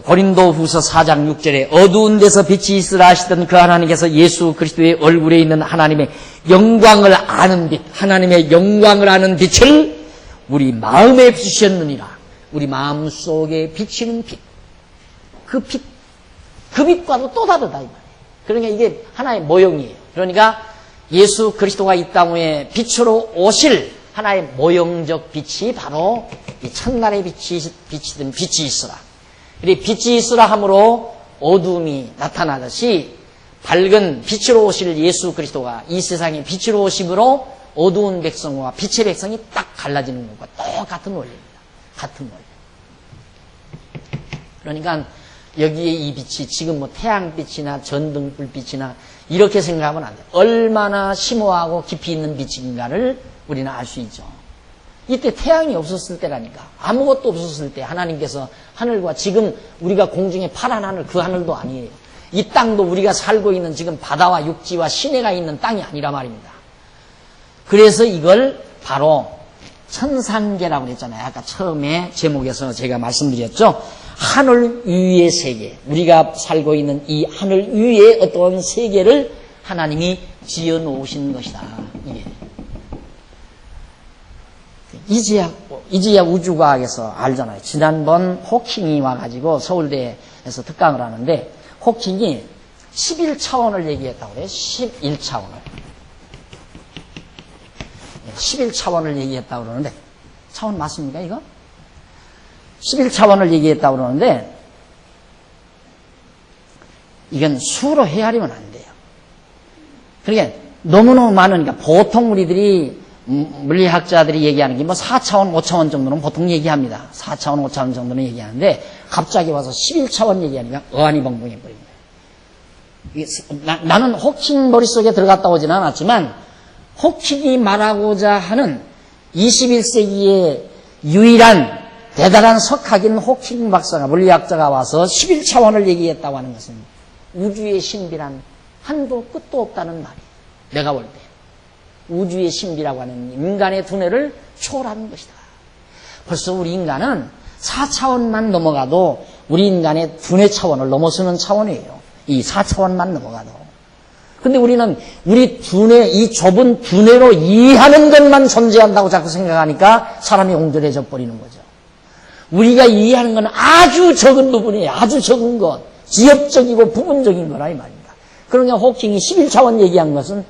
[SPEAKER 1] 고린도후서 4장 6절에 어두운 데서 빛이 있으라 하시던 그 하나님께서 예수 그리스도의 얼굴에 있는 하나님의 영광을 아는 빛, 하나님의 영광을 아는 빛을 우리 마음에 비추셨느니라. 우리 마음 속에 비치는 빛. 그 빛과도 또 다르다 이 말이에요. 그러니까 이게 하나의 모형이에요. 그러니까 예수 그리스도가 이 땅 위에 빛으로 오실 하나의 모형적 빛이 바로 이 첫날의 빛이든 빛이 있으라. 그리고 빛이 있으라 함으로 어둠이 나타나듯이 밝은 빛으로 오실 예수 그리스도가 이 세상에 빛으로 오심으로 어두운 백성과 빛의 백성이 딱 갈라지는 것과 똑같은 원리입니다. 같은 원리. 그러니까 여기에 이 빛이 지금 뭐 태양빛이나 전등불빛이나 이렇게 생각하면 안 돼요. 얼마나 심오하고 깊이 있는 빛인가를 우리는 알 수 있죠. 이때 태양이 없었을 때라니까. 아무것도 없었을 때 하나님께서 하늘과 지금 우리가 공중에 파란 하늘 그 하늘도 아니에요. 이 땅도 우리가 살고 있는 지금 바다와 육지와 시내가 있는 땅이 아니라 말입니다. 그래서 이걸 바로 천상계라고 그랬잖아요. 아까 처음에 제목에서 제가 말씀드렸죠. 하늘 위의 세계, 우리가 살고 있는 이 하늘 위의 어떤 세계를 하나님이 지어 놓으신 것이다. 이제야 우주과학에서 알잖아요. 지난번 호킹이 와가지고 서울대에서 특강을 하는데 호킹이 11차원을 얘기했다고 그래요. 11차원을. 11차원을 얘기했다고 그러는데 차원 맞습니까 이거? 11차원을 얘기했다고 그러는데 이건 수로 헤아리면 안 돼요. 그러니까 너무너무 많으니까 보통 우리들이 물리학자들이 얘기하는 게 뭐 4차원, 5차원 정도는 보통 얘기합니다. 4차원, 5차원 정도는 얘기하는데 갑자기 와서 11차원 얘기하니까 어안이 벙벙해 버립니다. 나는 호킹 머릿속에 들어갔다 오진 않았지만 호킹이 말하고자 하는 21세기의 유일한 대단한 석학인 호킹 박사가 물리학자가 와서 11차원을 얘기했다고 하는 것은 우주의 신비란 한도 끝도 없다는 말이에요. 내가 볼 때. 우주의 신비라고 하는 인간의 두뇌를 초월하는 것이다. 벌써 우리 인간은 4차원만 넘어가도 우리 인간의 두뇌 차원을 넘어서는 차원이에요. 이 4차원만 넘어가도. 근데 우리는 우리 두뇌, 이 좁은 두뇌로 이해하는 것만 존재한다고 자꾸 생각하니까 사람이 옹졸해져 버리는 거죠. 우리가 이해하는 건 아주 적은 부분이에요. 아주 적은 것. 지엽적이고 부분적인 거라 이 말입니다. 그러니까 호킹이 11차원 얘기한 것은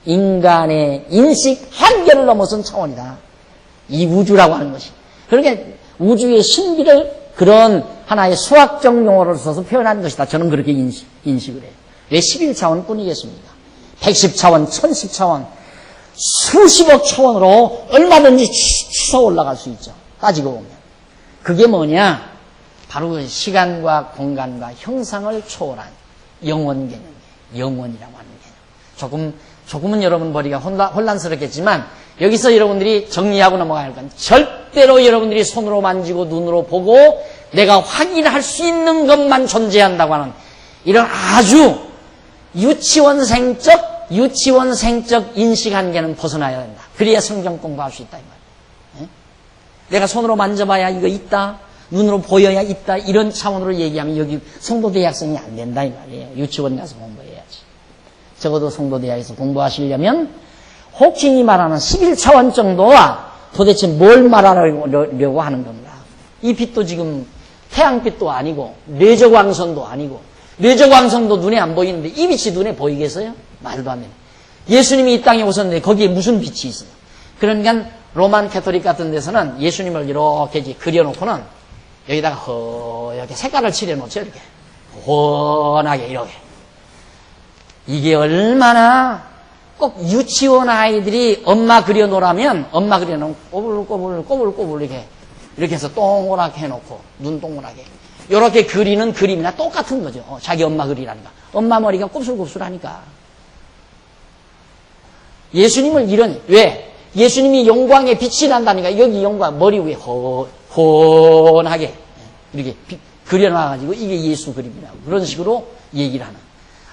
[SPEAKER 1] 인간의 인식 한계를 넘어선 차원이다. 이 우주라고 하는 것이. 그러니까 우주의 신비를 그런 하나의 수학적 용어를 써서 표현한 것이다. 저는 그렇게 인식을 해요. 왜 11차원 뿐이겠습니까? 110차원, 1010차원, 수십억 차원으로 얼마든지 치솟아 올라갈 수 있죠. 따지고 보면. 그게 뭐냐? 바로 시간과 공간과 형상을 초월한 영원 개념이에요. 영원이라고 하는 개념. 조금은 여러분 머리가 혼란스럽겠지만 여기서 여러분들이 정리하고 넘어가야 할 건 절대로 여러분들이 손으로 만지고 눈으로 보고 내가 확인할 수 있는 것만 존재한다고 하는 이런 아주 유치원생적 인식 한계는 벗어나야 된다. 그래야 성경 공부할 수 있다 이 말이에요. 내가 손으로 만져봐야 이거 있다. 눈으로 보여야 있다. 이런 차원으로 얘기하면 여기 성도대학생이 안 된다 이 말이에요. 유치원 가서 공부해야지. 적어도 성도대학에서 공부하시려면 호킹이 말하는 11차원 정도와 도대체 뭘 말하려고 하는 건가. 이 빛도 지금 태양빛도 아니고 레저광선도 아니고 레저광선도 눈에 안 보이는데 이 빛이 눈에 보이겠어요? 말도 안 돼요. 예수님이 이 땅에 오셨는데 거기에 무슨 빛이 있어요? 그러니까 로만 캐토릭 같은 데서는 예수님을 이렇게 그려놓고는 여기다가 허옇게 색깔을 칠해놓죠. 이렇게 훤하게 이렇게. 이게 얼마나 꼭 유치원 아이들이 엄마 그려놓으라면 엄마 그려놓으면 꼬불꼬불 이렇게 해서 동그랗게 해놓고 눈 동그랗게 이렇게 그리는 그림이나 똑같은 거죠. 자기 엄마 그리라니까. 엄마 머리가 곱슬곱슬하니까. 예수님을 왜? 예수님이 영광의 빛이 난다니까. 여기 영광 머리 위에 훤하게 이렇게 그려놔가지고 이게 예수 그림이라고 그런 식으로 얘기를 하는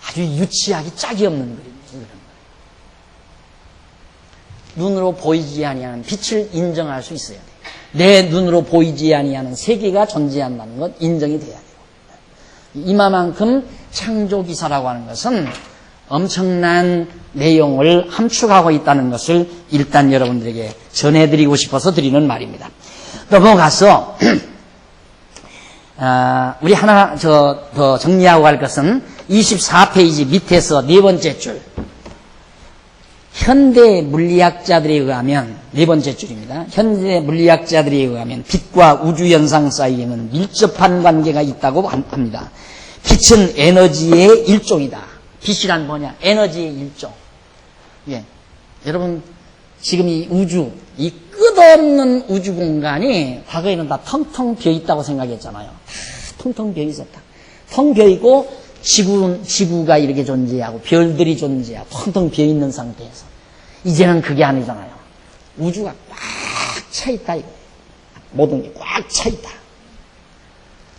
[SPEAKER 1] 아주 유치하기 짝이 없는 그림이에요. 눈으로 보이지 아니하는 빛을 인정할 수 있어야 돼요. 내 눈으로 보이지 아니하는 세계가 존재한다는 것 인정이 돼야 돼요. 이마만큼 창조기사라고 하는 것은 엄청난 내용을 함축하고 있다는 것을 일단 여러분들에게 전해드리고 싶어서 드리는 말입니다. 넘어가서 우리 하나 더 정리하고 갈 것은 24페이지 밑에서 네 번째 줄 현대 물리학자들에 의하면, 네 번째 줄입니다. 현대 물리학자들에 의하면 빛과 우주현상 사이에는 밀접한 관계가 있다고 합니다. 빛은 에너지의 일종이다. 빛이란 뭐냐? 에너지의 일종. 예. 여러분, 지금 이 우주, 이 끝없는 우주 공간이 과거에는 다 텅텅 비어 있다고 생각했잖아요. 다 텅텅 비어 있었다. 텅 비어 있고, 지구가 이렇게 존재하고, 별들이 존재하고, 텅텅 비어 있는 상태에서. 이제는 그게 아니잖아요. 우주가 꽉 차 있다, 이거예요. 모든 게 꽉 차 있다.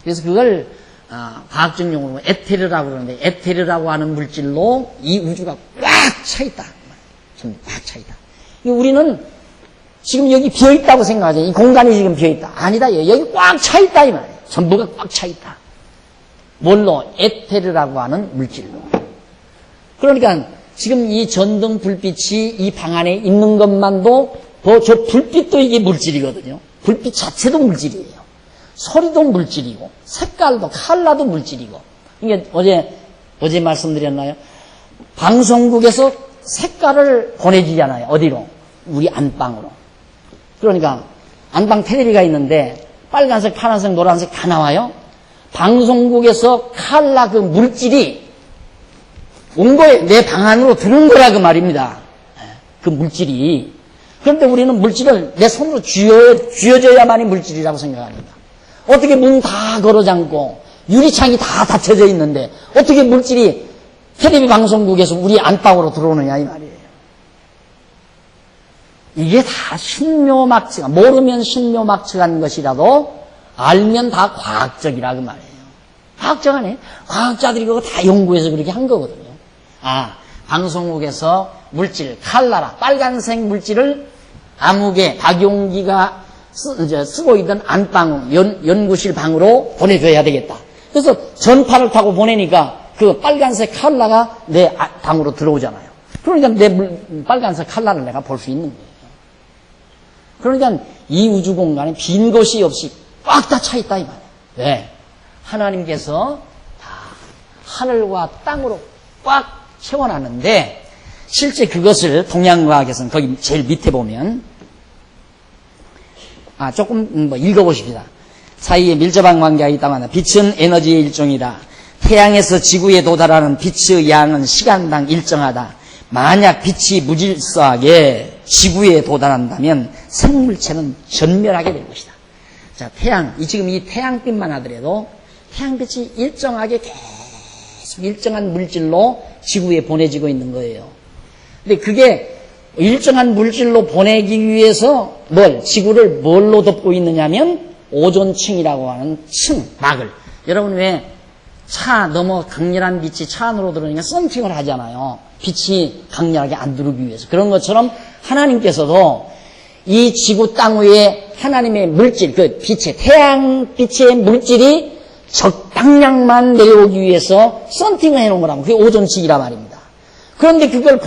[SPEAKER 1] 그래서 그걸, 과학적 용어로 에테르라고 그러는데, 에테르라고 하는 물질로 이 우주가 꽉 차 있다. 전부 꽉 차 있다. 우리는 지금 여기 비어 있다고 생각하죠. 이 공간이 지금 비어 있다. 아니다. 여기 꽉 차 있다, 이 말이에요. 전부가 꽉 차 있다. 뭘로? 에테르라고 하는 물질로. 그러니까 지금 이 전등 불빛이 이 방 안에 있는 것만도 저 불빛도 이게 물질이거든요. 불빛 자체도 물질이에요. 소리도 물질이고 색깔도 컬러도 물질이고. 이게 어제 말씀드렸나요? 방송국에서 색깔을 보내주잖아요. 어디로? 우리 안방으로. 그러니까 안방 텔레비가 있는데 빨간색, 파란색, 노란색 다 나와요. 방송국에서 컬러 그 물질이 온 거에 내 방 안으로 들은 거라 그 말입니다. 그 물질이. 그런데 우리는 물질을 내 손으로 쥐어줘야만이 물질이라고 생각합니다. 어떻게 문 다 걸어 잠고 유리창이 다 닫혀져 있는데 어떻게 물질이 텔레비 방송국에서 우리 안방으로 들어오느냐 이 말이에요. 이게 다 신묘막측한, 모르면 신묘막측한 것이라도 알면 다 과학적이라 그 말이에요. 과학적이네. 과학자들이 그거 다 연구해서 그렇게 한 거거든요. 방송국에서 물질, 칼라라, 빨간색 물질을 암흑에 박용기가 쓰고 있던 안방, 연구실 방으로 보내줘야 되겠다. 그래서 전파를 타고 보내니까 그 빨간색 칼라가 내 방으로 들어오잖아요. 그러니까 내 빨간색 칼라를 내가 볼 수 있는 거예요. 그러니까 이 우주 공간에 빈 곳이 없이 꽉 다 차 있다 이 말이에요. 왜? 하나님께서 다 하늘과 땅으로 꽉 채워놨는데 실제 그것을 동양과학에서는 거기 제일 밑에 보면 조금 읽어보십시다. 사이에 밀접한 관계가 있다만 빛은 에너지의 일종이다. 태양에서 지구에 도달하는 빛의 양은 시간당 일정하다. 만약 빛이 무질서하게 지구에 도달한다면 생물체는 전멸하게 될 것이다. 자, 지금 이 태양빛만 하더라도 태양빛이 일정하게 계속 일정한 물질로 지구에 보내지고 있는 거예요. 근데 그게 일정한 물질로 보내기 위해서 지구를 뭘로 덮고 있느냐면 오존층이라고 하는 막을. 여러분 왜 너무 강렬한 빛이 차 안으로 들어오니까 썬팅을 하잖아요. 빛이 강렬하게 안 들어오기 위해서. 그런 것처럼 하나님께서도 이 지구 땅 위에 하나님의 물질, 그 태양빛의 물질이 적당량만 내려오기 위해서 썬팅을 해놓은 거라고. 그게 오존층이란 말입니다. 그런데 그걸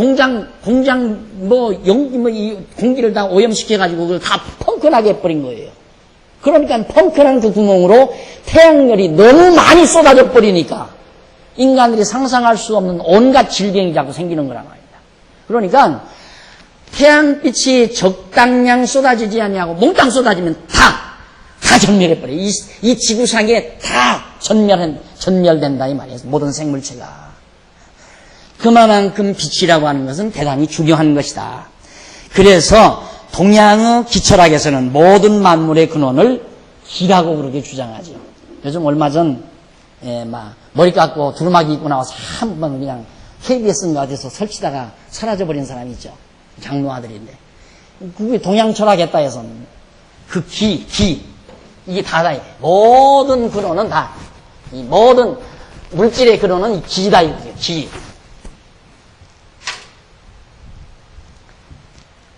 [SPEAKER 1] 이 공기를 다 오염시켜가지고 그걸 다 펑크나게 해버린 거예요. 그러니까 펑크난 그 구멍으로 태양열이 너무 많이 쏟아져 버리니까 인간들이 상상할 수 없는 온갖 질병이 자꾸 생기는 거란 말입니다. 그러니까 태양빛이 적당량 쏟아지지 않냐고 몽땅 쏟아지면 다 전멸해버려요. 이 지구상에 다 전멸된다 이 말이에요. 모든 생물체가. 그만큼 빛이라고 하는 것은 대단히 중요한 것이다. 그래서 동양의 기철학에서는 모든 만물의 근원을 기라고 그렇게 주장하죠. 요즘 얼마 전 머리 깎고 두루마기 입고 나와서 한 번 그냥 KBS인가 어디서 설치다가 사라져버린 사람이 있죠. 장로아들인데. 그게 동양 철학했다 해서는 그 이게 다다. 모든 근원은 다. 이 모든 물질의 근원은 기다. 기.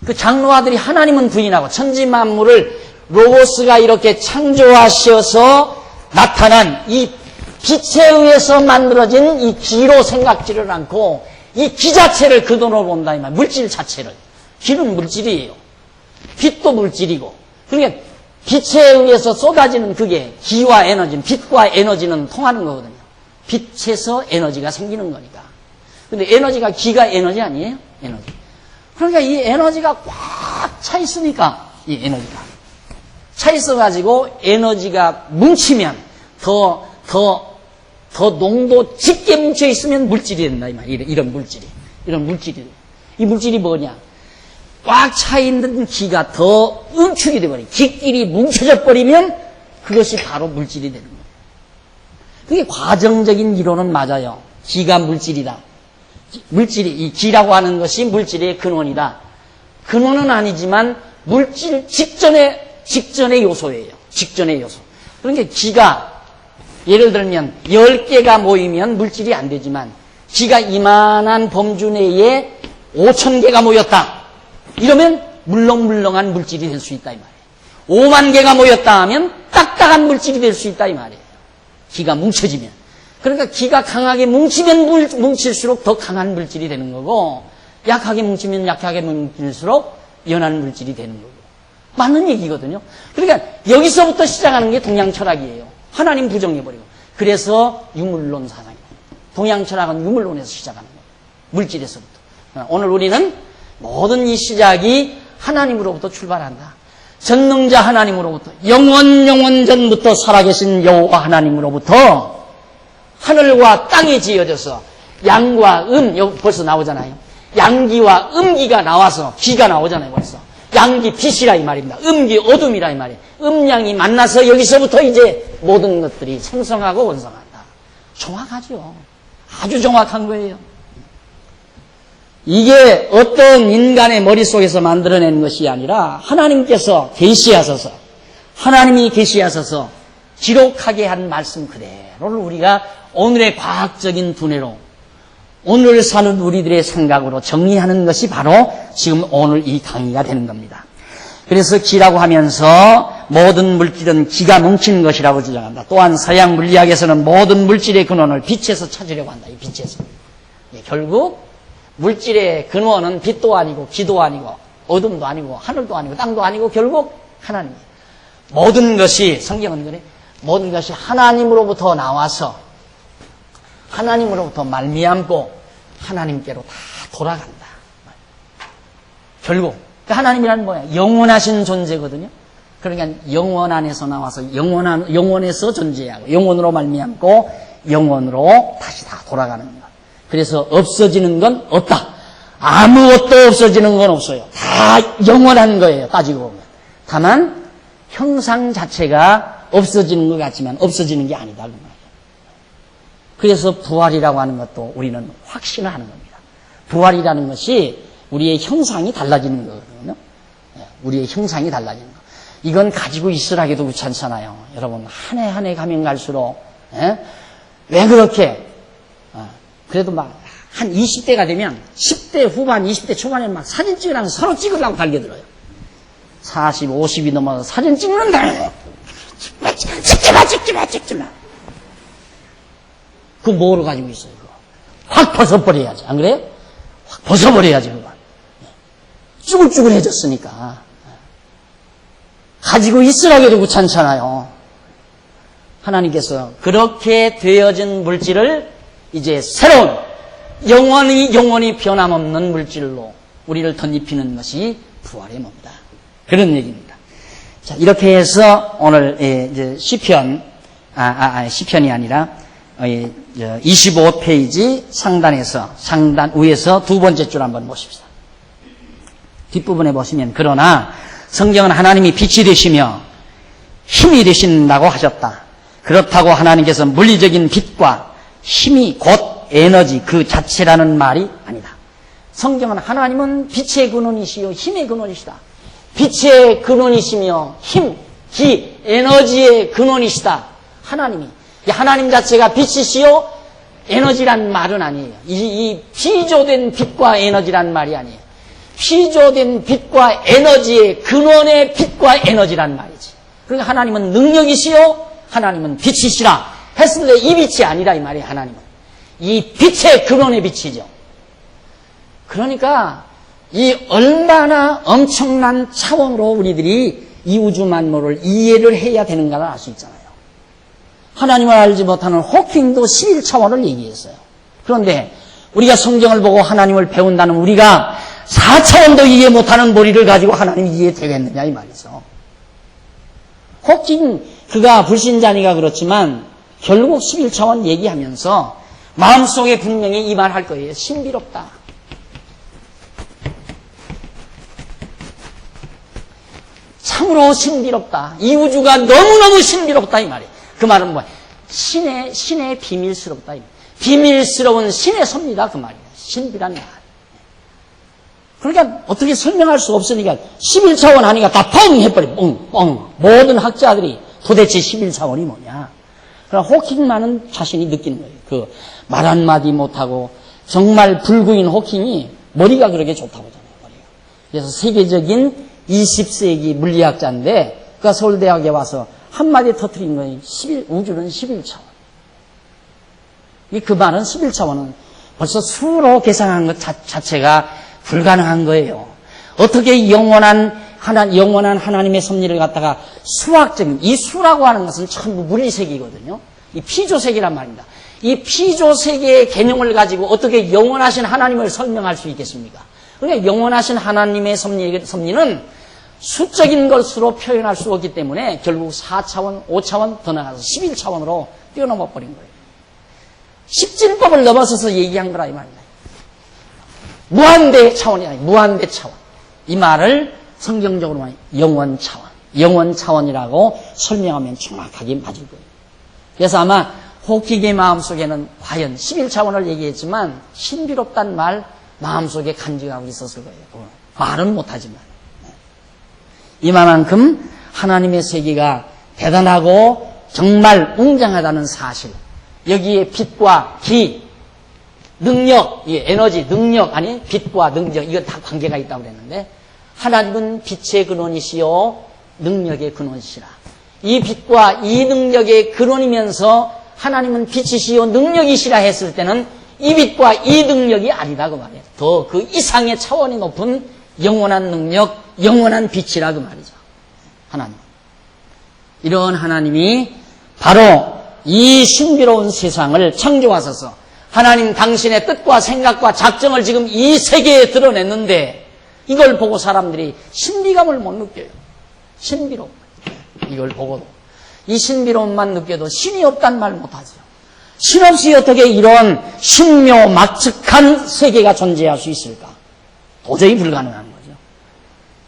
[SPEAKER 1] 그 장로아들이 하나님은 부인하고 천지 만물을 로고스가 이렇게 창조하셔서 나타난 이 빛에 의해서 만들어진 이 기로 생각지를 않고 이 기 자체를 그 돈으로 본다 이 말. 물질 자체를. 기는 물질이에요. 빛도 물질이고. 그러니까 빛에 의해서 쏟아지는 그게 기와 에너지는, 빛과 에너지는 통하는 거거든요. 빛에서 에너지가 생기는 거니까. 근데 기가 에너지 아니에요? 에너지. 그러니까 이 에너지가 꽉 차 있으니까, 이 에너지가 차 있어가지고 에너지가 뭉치면 더 농도 짙게 뭉쳐 있으면 물질이 된다, 이 말이야. 이런 물질이. 이 물질이 뭐냐? 꽉 차 있는 기가 더 응축이 돼버려. 기끼리 뭉쳐져 버리면 그것이 바로 물질이 되는 거예요. 그게 과정적인 이론은 맞아요. 기가 물질이다. 이 기라고 하는 것이 물질의 근원이다. 근원은 아니지만 물질 직전의 요소예요. 직전의 요소. 그러니까 기가 예를 들면 10개가 모이면 물질이 안 되지만 기가 이만한 범주 내에 5,000개가 모였다. 이러면 물렁물렁한 물질이 될 수 있다 이 말이에요. 5만 개가 모였다 하면 딱딱한 물질이 될 수 있다 이 말이에요. 기가 뭉쳐지면. 그러니까 기가 강하게 뭉칠수록 더 강한 물질이 되는 거고 약하게 뭉치면 약하게 뭉칠수록 연한 물질이 되는 거고. 맞는 얘기거든요. 그러니까 여기서부터 시작하는 게 동양 철학이에요. 하나님 부정해버리고. 그래서 유물론 사상이에요. 동양 철학은 유물론에서 시작하는 거예요. 물질에서부터. 오늘 우리는 모든 이 시작이 하나님으로부터 출발한다. 전능자 하나님으로부터 영원 전부터 살아계신 여호와 하나님으로부터 하늘과 땅이 지어져서 양과 여기 벌써 나오잖아요. 양기와 음기가 나와서 기가 나오잖아요. 벌써. 양기 빛이라 이 말입니다. 음기 어둠이라 이 말이에요. 음양이 만나서 여기서부터 이제 모든 것들이 생성하고 원성한다. 정확하죠. 아주 정확한 거예요. 이게 어떤 인간의 머릿속에서 만들어낸 것이 아니라 하나님께서 계시하셔서 하나님이 계시하셔서 기록하게 한 말씀 그대로를 우리가 오늘의 과학적인 두뇌로 오늘 사는 우리들의 생각으로 정리하는 것이 바로 지금 오늘 이 강의가 되는 겁니다. 그래서 기라고 하면서 모든 물질은 기가 뭉친 것이라고 주장한다. 또한 서양 물리학에서는 모든 물질의 근원을 빛에서 찾으려고 한다. 이 빛에서. 결국 물질의 근원은 빛도 아니고 기도 아니고 어둠도 아니고 하늘도 아니고 땅도 아니고 결국 하나님이에요. 모든 것이 성경은 그래. 모든 것이 하나님으로부터 나와서 하나님으로부터 말미암고 하나님께로 다 돌아간다. 결국 하나님이라는 뭐야? 영원하신 존재거든요. 그러니까 영원 안에서 나와서 영원에서 존재하고 영원으로 말미암고 영원으로 다시 다 돌아가는 것. 그래서 없어지는 건 없다. 아무것도 없어지는 건 없어요. 다 영원한 거예요. 따지고 보면. 다만 형상 자체가 없어지는 것 같지만 없어지는 게 아니다. 그 말이에요. 그래서 부활이라고 하는 것도 우리는 확신을 하는 겁니다. 부활이라는 것이 우리의 형상이 달라지는 거거든요. 우리의 형상이 달라지는 거. 이건 가지고 있으라기도 귀찮잖아요. 여러분 한 해 한 해 가면 갈수록 왜 그렇게 그래도 막 한 20대가 되면 10대 후반 20대 초반에 막 사진 찍으라고 서로 찍으려고 달겨들어요. 40, 50이 넘어서 사진 찍는다. 찍지 마. 그거 뭐로 가지고 있어요? 그거. 확 벗어버려야지. 안 그래요? 확 벗어버려야지. 그거. 쭈글쭈글해졌으니까. 가지고 있으라고 해도 귀찮잖아요. 하나님께서 그렇게 되어진 물질을 이제 새로운 영원히 변함없는 물질로 우리를 덧입히는 것이 부활의 몸이다. 그런 얘기입니다. 자, 이렇게 해서 오늘 이제 시편이 아니라 25페이지 상단 위에서 두 번째 줄 한번 보십시다. 뒷부분에 보시면 그러나 성경은 하나님이 빛이 되시며 힘이 되신다고 하셨다. 그렇다고 하나님께서 물리적인 빛과 힘이 곧 에너지 그 자체라는 말이 아니다. 성경은 하나님은 빛의 근원이시요 힘의 근원이시다. 빛의 근원이시며 힘, 기, 에너지의 근원이시다. 하나님이. 하나님 자체가 빛이시요 에너지란 말은 아니에요. 이 피조된 빛과 에너지란 말이 아니에요. 피조된 빛과 에너지의 근원의 빛과 에너지란 말이지. 그러니까 하나님은 능력이시요 하나님은 빛이시라 했을 때 이 빛이 아니라 이 말이에요. 하나님은. 이 빛의 근원의 빛이죠. 그러니까 이 얼마나 엄청난 차원으로 우리들이 이 우주 만물을 이해를 해야 되는가를 알 수 있잖아요. 하나님을 알지 못하는 호킹도 11차원을 얘기했어요. 그런데 우리가 성경을 보고 하나님을 배운다는 우리가 4차원도 이해 못하는 머리를 가지고 하나님이 이해되겠느냐 이 말이죠. 호킹 그가 불신자니까 그렇지만 결국 11차원 얘기하면서 마음속에 분명히 이 말 할 거예요. 신비롭다. 참으로 신비롭다. 이 우주가 너무너무 신비롭다 이 말이에요. 그 말은 뭐예요? 신의 비밀스럽다. 비밀스러운 신의 섭니다. 그 말이에요. 신비란 말. 그러니까 어떻게 설명할 수 없으니까 11차원 하니까 다 뻥 해버려. 뻥. 모든 학자들이 도대체 11차원이 뭐냐. 그러나 호킹만은 자신이 느끼는 거예요. 그 말 한마디 못하고 정말 불구인 호킹이 머리가 그렇게 좋다고 하잖아요. 머리가. 그래서 세계적인 20세기 물리학자인데 그가 서울대학에 와서 한마디 터뜨린 거예요. 우주는 11차원. 그 말은 11차원은 벌써 수로 계산한 것 자체가 불가능한 거예요. 어떻게 영원한 하나님의 섭리를 갖다가 수학적인, 이 수라고 하는 것은 전부 물리세계이거든요. 이 피조세계란 말입니다. 이 피조세계의 개념을 가지고 어떻게 영원하신 하나님을 설명할 수 있겠습니까? 그러니까 영원하신 하나님의 섭리는 수적인 것으로 표현할 수 없기 때문에 결국 4차원, 5차원 더 나가서 11차원으로 뛰어넘어 버린 거예요. 십진법을 넘어서서 얘기한 거라 이 말입니다. 무한대 차원이 아니라 무한대 차원. 이 말을 성경적으로 말하면 영원 차원. 영원 차원이라고 설명하면 정확하게 맞을 거예요. 그래서 아마 호킹의 마음속에는 과연 11차원을 얘기했지만 신비롭단 말 마음속에 간직하고 있었을 거예요. 말은 못하지만. 이만큼 하나님의 세계가 대단하고 정말 웅장하다는 사실. 여기에 빛과 기, 능력, 에너지, 능력, 아니 빛과 능력, 이건 다 관계가 있다고 그랬는데 하나님은 빛의 근원이시요 능력의 근원이시라. 이 빛과 이 능력의 근원이면서 하나님은 빛이시요 능력이시라 했을 때는 이 빛과 이 능력이 아니다 그 말이에요. 더 그 이상의 차원이 높은 영원한 능력, 영원한 빛이라 그 말이죠. 하나님. 이런 하나님이 바로 이 신비로운 세상을 창조하셔서 하나님 당신의 뜻과 생각과 작정을 지금 이 세계에 드러냈는데 이걸 보고 사람들이 신비감을 못 느껴요. 신비로움. 이걸 보고도. 이 신비로움만 느껴도 신이 없단 말 못하죠. 신 없이 어떻게 이런 신묘막측한 세계가 존재할 수 있을까? 도저히 불가능한 거죠.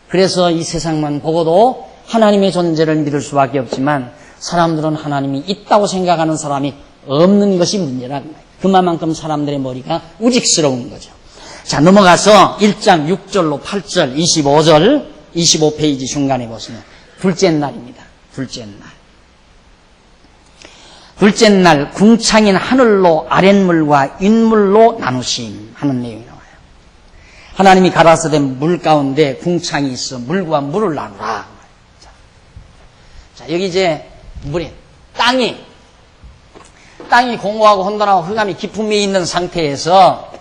[SPEAKER 1] 그래서 이 세상만 보고도 하나님의 존재를 믿을 수밖에 없지만 사람들은 하나님이 있다고 생각하는 사람이 없는 것이 문제라는 거예요. 그만큼 사람들의 머리가 우직스러운 거죠. 자, 넘어가서 1장 6절로 8절, 25절, 25페이지 중간에 보시면 둘째 날입니다. 둘째 날. 둘째 날 궁창인 하늘로 아랫물과 윗물로 나누심 하는 내용이 나와요. 하나님이 가라사대 물 가운데 궁창이 있어 물과 물을 나누라. 자, 여기 이제 물이 땅이 공고하고 혼돈하고 흑암이 깊음에 있는 상태에서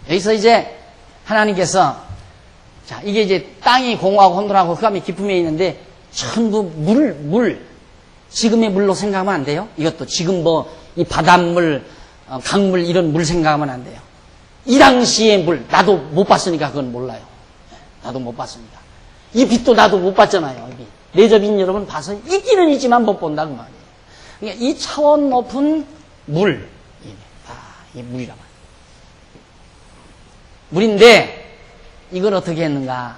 [SPEAKER 1] 여기서 이제 하나님께서 자, 이게 이제 땅이 공고하고 혼돈하고 흑암이 깊음에 있는데 전부 물 지금의 물로 생각하면 안 돼요. 이것도 지금 이 바닷물, 강물 이런 물 생각하면 안 돼요. 이 당시의 물 나도 못 봤으니까 그건 몰라요. 나도 못 봤으니까. 이 빛도 나도 못 봤잖아요. 내접인 여러분 봐서 있기는 있지만 못 본다 그 말이에요. 그러니까 이 차원 높은 물, 이 물이란 말이에요. 물인데 이걸 어떻게 했는가?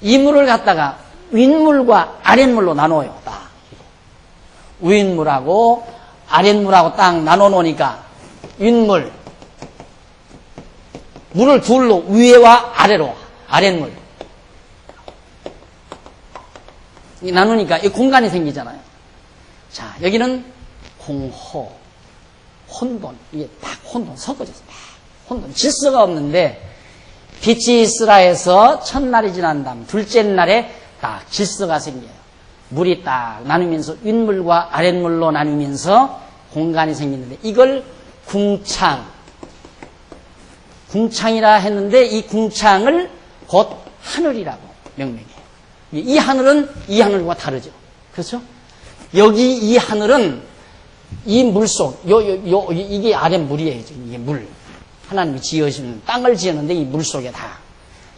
[SPEAKER 1] 이 물을 갖다가 윗물과 아랫물로 나눠요. 딱 윗물하고 아랫물하고 딱 나눠 놓으니까 윗물 물을 둘로 위에와 아래로 아랫물 나누니까 이 공간이 생기잖아요. 자, 여기는 공호 혼돈, 이게 딱 혼돈 섞어졌어. 혼돈, 질서가 없는데 빛이 있으라 해서 첫날이 지난 다음 둘째 날에 딱 질서가 생겨요. 물이 딱 나누면서 윗물과 아랫물로 나누면서 공간이 생기는데 이걸 궁창이라 했는데 이 궁창을 곧 하늘이라고 명명해요. 이 하늘은 이 하늘과 다르죠. 그렇죠? 여기 이 하늘은 이 물속, 이게 아래 물이에요. 이게 물. 하나님이 지으신 땅을 지었는데 이 물 속에 다.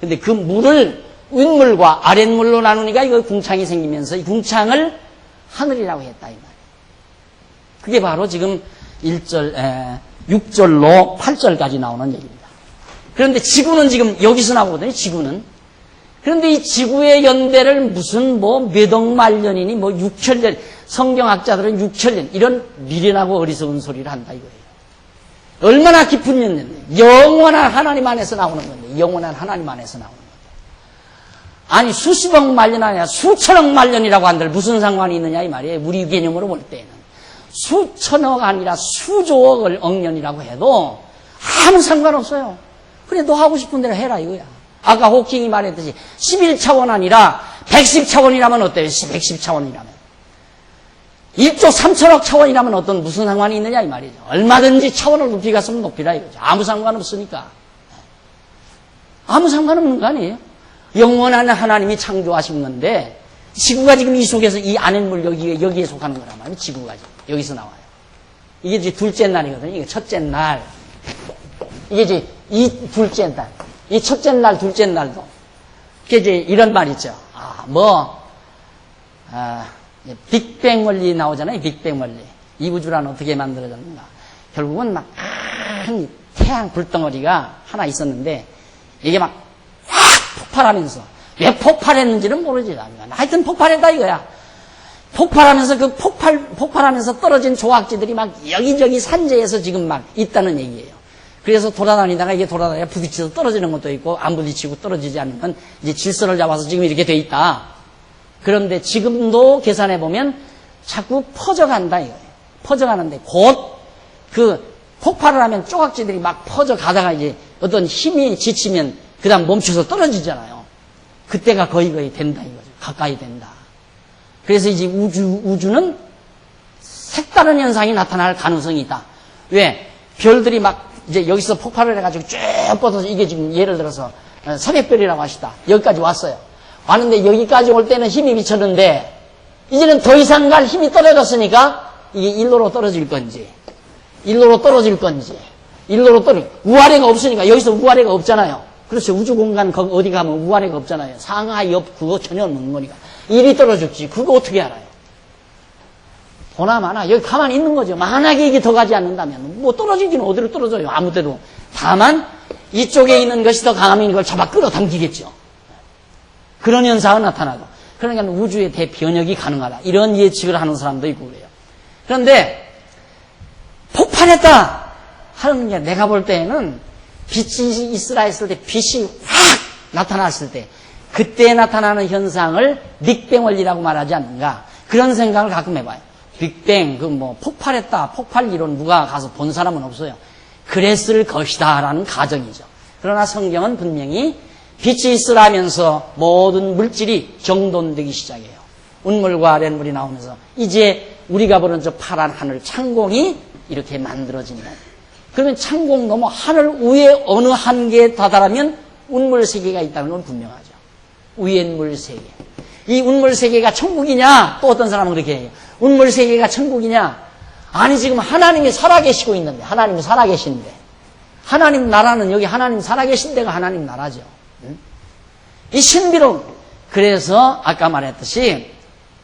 [SPEAKER 1] 근데 그 물을 윗물과 아랫물로 나누니까 이거 궁창이 생기면서 이 궁창을 하늘이라고 했다, 이 말이에요. 그게 바로 지금 6절로 8절까지 나오는 얘기입니다. 그런데 지구는 지금 여기서 나오거든요, 지구는. 그런데 이 지구의 연대를 무슨 몇 억만 년이니 6천년, 성경학자들은 6천년, 이런 미련하고 어리석은 소리를 한다 이거예요. 얼마나 깊은 연대인데, 영원한 하나님 안에서 나오는 건데, 영원한 하나님 안에서 나오는 건데. 아니, 수십억 만년 아니라 수천억 만년이라고 한들 무슨 상관이 있느냐 이 말이에요. 우리 개념으로 볼 때는. 수천억 아니라 수조억을 억년이라고 해도 아무 상관없어요. 그래, 너 하고 싶은 대로 해라 이거야. 아까 호킹이 말했듯이 11차원 아니라 110차원이라면 어때요? 110차원이라면. 1조 3천억 차원이라면 무슨 상관이 있느냐 이 말이죠. 얼마든지 차원을 높이 갔으면 높이라 이거죠. 아무 상관없으니까. 아무 상관없는 거 아니에요. 영원한 하나님이 창조하신 건데 지구가 지금 이 속에서 이 아랫물 여기에 속하는 거란 말이에요. 지구가 여기서 나와요. 이게 이제 둘째 날이거든요. 이게 첫째 날. 이게 이제 이 둘째 날. 이 첫째 날, 둘째 날도. 그게 이제 이런 말 있죠. 빅뱅 원리 나오잖아요. 빅뱅 원리. 이 우주란 어떻게 만들어졌는가. 결국은 막 큰 태양 불덩어리가 하나 있었는데 이게 막 확 폭발하면서 왜 폭발했는지는 모르지. 하여튼 폭발했다 이거야. 폭발하면서 폭발하면서 떨어진 조각지들이 막 여기저기 산재에서 지금 막 있다는 얘기예요. 그래서 돌아다니다가 이게 부딪혀서 떨어지는 것도 있고 안 부딪히고 떨어지지 않으면 이제 질서를 잡아서 지금 이렇게 돼 있다. 그런데 지금도 계산해 보면 자꾸 퍼져간다 이거예요. 퍼져가는데 곧 그 폭발을 하면 조각지들이 막 퍼져가다가 이제 어떤 힘이 지치면 그다음 멈춰서 떨어지잖아요. 그때가 거의 된다 이거죠. 가까이 된다. 그래서 이제 우주는 색다른 현상이 나타날 가능성이 있다. 왜? 별들이 막 이제 여기서 폭발을 해가지고 쭉 뻗어서 이게 지금 예를 들어서 서백별이라고 하시다. 여기까지 왔어요. 왔는데 여기까지 올 때는 힘이 미쳤는데 이제는 더 이상 갈 힘이 떨어졌으니까 이게 일로로 떨어질 건지 우아래가 없으니까 여기서 우아래가 없잖아요. 그렇죠. 우주 공간 어디 가면 우아래가 없잖아요. 상하 옆 그거 전혀 없는 거니까 일이 떨어졌지. 그거 어떻게 알아요? 보나마나 여기 가만히 있는 거죠. 만약에 이게 더 가지 않는다면 떨어지기는 어디로 떨어져요. 아무 데도. 다만 이쪽에 있는 것이 더 강하면 이걸 잡아 끌어당기겠죠. 그런 현상은 나타나고. 그러니까 우주의 대변혁이 가능하다. 이런 예측을 하는 사람도 있고 그래요. 그런데 폭발했다 하는 게 내가 볼 때에는 빛이 있으라 했을 때 빛이 확 나타났을 때 그때 나타나는 현상을 빅뱅 원리라고 말하지 않는가. 그런 생각을 가끔 해봐요. 빅뱅, 폭발했다. 폭발 이론 누가 가서 본 사람은 없어요. 그랬을 것이다 라는 가정이죠. 그러나 성경은 분명히 빛이 있으라면서 모든 물질이 정돈되기 시작해요. 운물과 아랫물이 나오면서 이제 우리가 보는 저 파란 하늘 창공이 이렇게 만들어진다. 그러면 창공 넘어 하늘 위에 어느 한계에 다다르면 운물 세계가 있다는 건 분명하죠. 위엔물 세계. 이 운물 세계가 천국이냐? 또 어떤 사람은 그렇게 해요. 운물 세계가 천국이냐? 아니 지금 하나님이 살아계시고 있는데 하나님이 살아계신데 하나님 나라는 여기 하나님 살아계신 데가 하나님 나라죠. 이 신비로운. 그래서 아까 말했듯이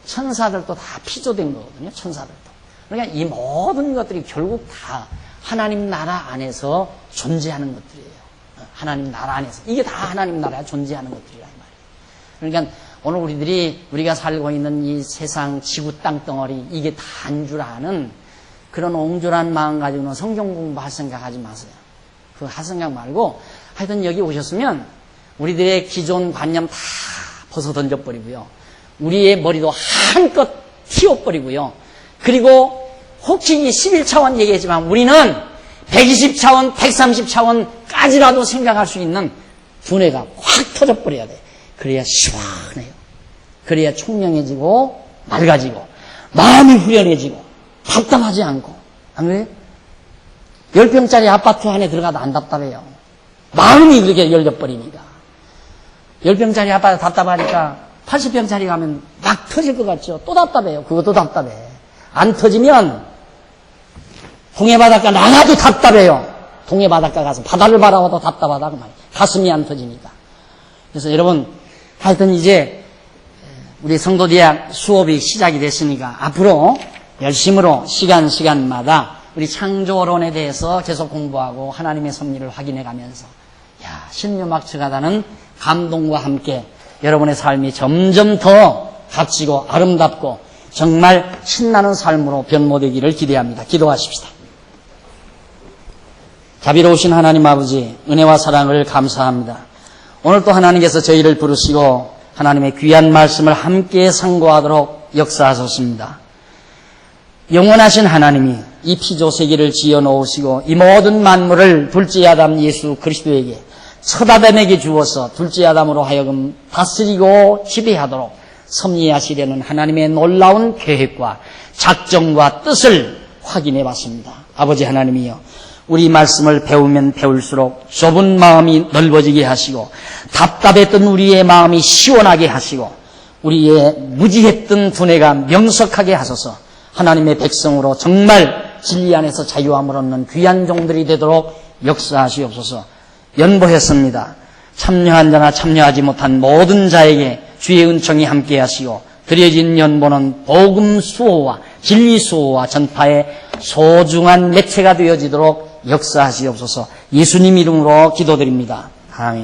[SPEAKER 1] 천사들도 다 피조된 거거든요. 천사들도. 그러니까 이 모든 것들이 결국 다 하나님 나라 안에서 존재하는 것들이에요. 하나님 나라 안에서. 이게 다 하나님 나라에 존재하는 것들이라 이 말이에요. 그러니까 오늘 우리가 살고 있는 이 세상 지구 땅덩어리 이게 다인 줄 아는 그런 옹졸한 마음 가지고는 성경 공부할 생각하지 마세요. 그 할 생각 말고 하여튼 여기 오셨으면 우리들의 기존 관념 다 벗어 던져버리고요. 우리의 머리도 한껏 튀어버리고요. 그리고 혹시 11차원 얘기했지만 우리는 120차원, 130차원까지라도 생각할 수 있는 두뇌가 확 터져버려야 돼. 그래야 시원해요. 그래야 총명해지고 맑아지고 마음이 후련해지고 답답하지 않고. 안 그래요? 10평짜리 아파트 안에 들어가도 안 답답해요. 마음이 그렇게 열려버리니까. 10평짜리 아파트 답답하니까 80평짜리 가면 막 터질 것 같죠? 또 답답해요. 그것도 답답해. 안 터지면 동해바닷가 나가도 답답해요. 동해바닷가 가서 바다를 바라봐도 답답하다 그 말이에요. 가슴이 안 터지니까. 그래서 여러분 하여튼 이제 우리 성도대학 수업이 시작이 됐으니까 앞으로 열심으로 시간마다 우리 창조론에 대해서 계속 공부하고 하나님의 섭리를 확인해 가면서 신묘막측하다는 감동과 함께 여러분의 삶이 점점 더 값지고 아름답고 정말 신나는 삶으로 변모되기를 기대합니다. 기도하십시다. 자비로우신 하나님 아버지, 은혜와 사랑을 감사합니다. 오늘 또 하나님께서 저희를 부르시고 하나님의 귀한 말씀을 함께 상고하도록 역사하셨습니다. 영원하신 하나님이 이 피조세계를 지어놓으시고 이 모든 만물을 둘째 아담 예수 그리스도에게 첫 아담에게 주어서 둘째 아담으로 하여금 다스리고 지배하도록 섭리하시려는 하나님의 놀라운 계획과 작정과 뜻을 확인해 봤습니다. 아버지 하나님이여, 우리 말씀을 배우면 배울수록 좁은 마음이 넓어지게 하시고 답답했던 우리의 마음이 시원하게 하시고 우리의 무지했던 두뇌가 명석하게 하소서. 하나님의 백성으로 정말 진리 안에서 자유함을 얻는 귀한 종들이 되도록 역사하시옵소서. 연보했습니다. 참여한 자나 참여하지 못한 모든 자에게 주의 은총이 함께 하시고 드려진 연보는 복음 수호와 진리 수호와 전파의 소중한 매체가 되어지도록 역사하시옵소서. 예수님 이름으로 기도드립니다. 아멘.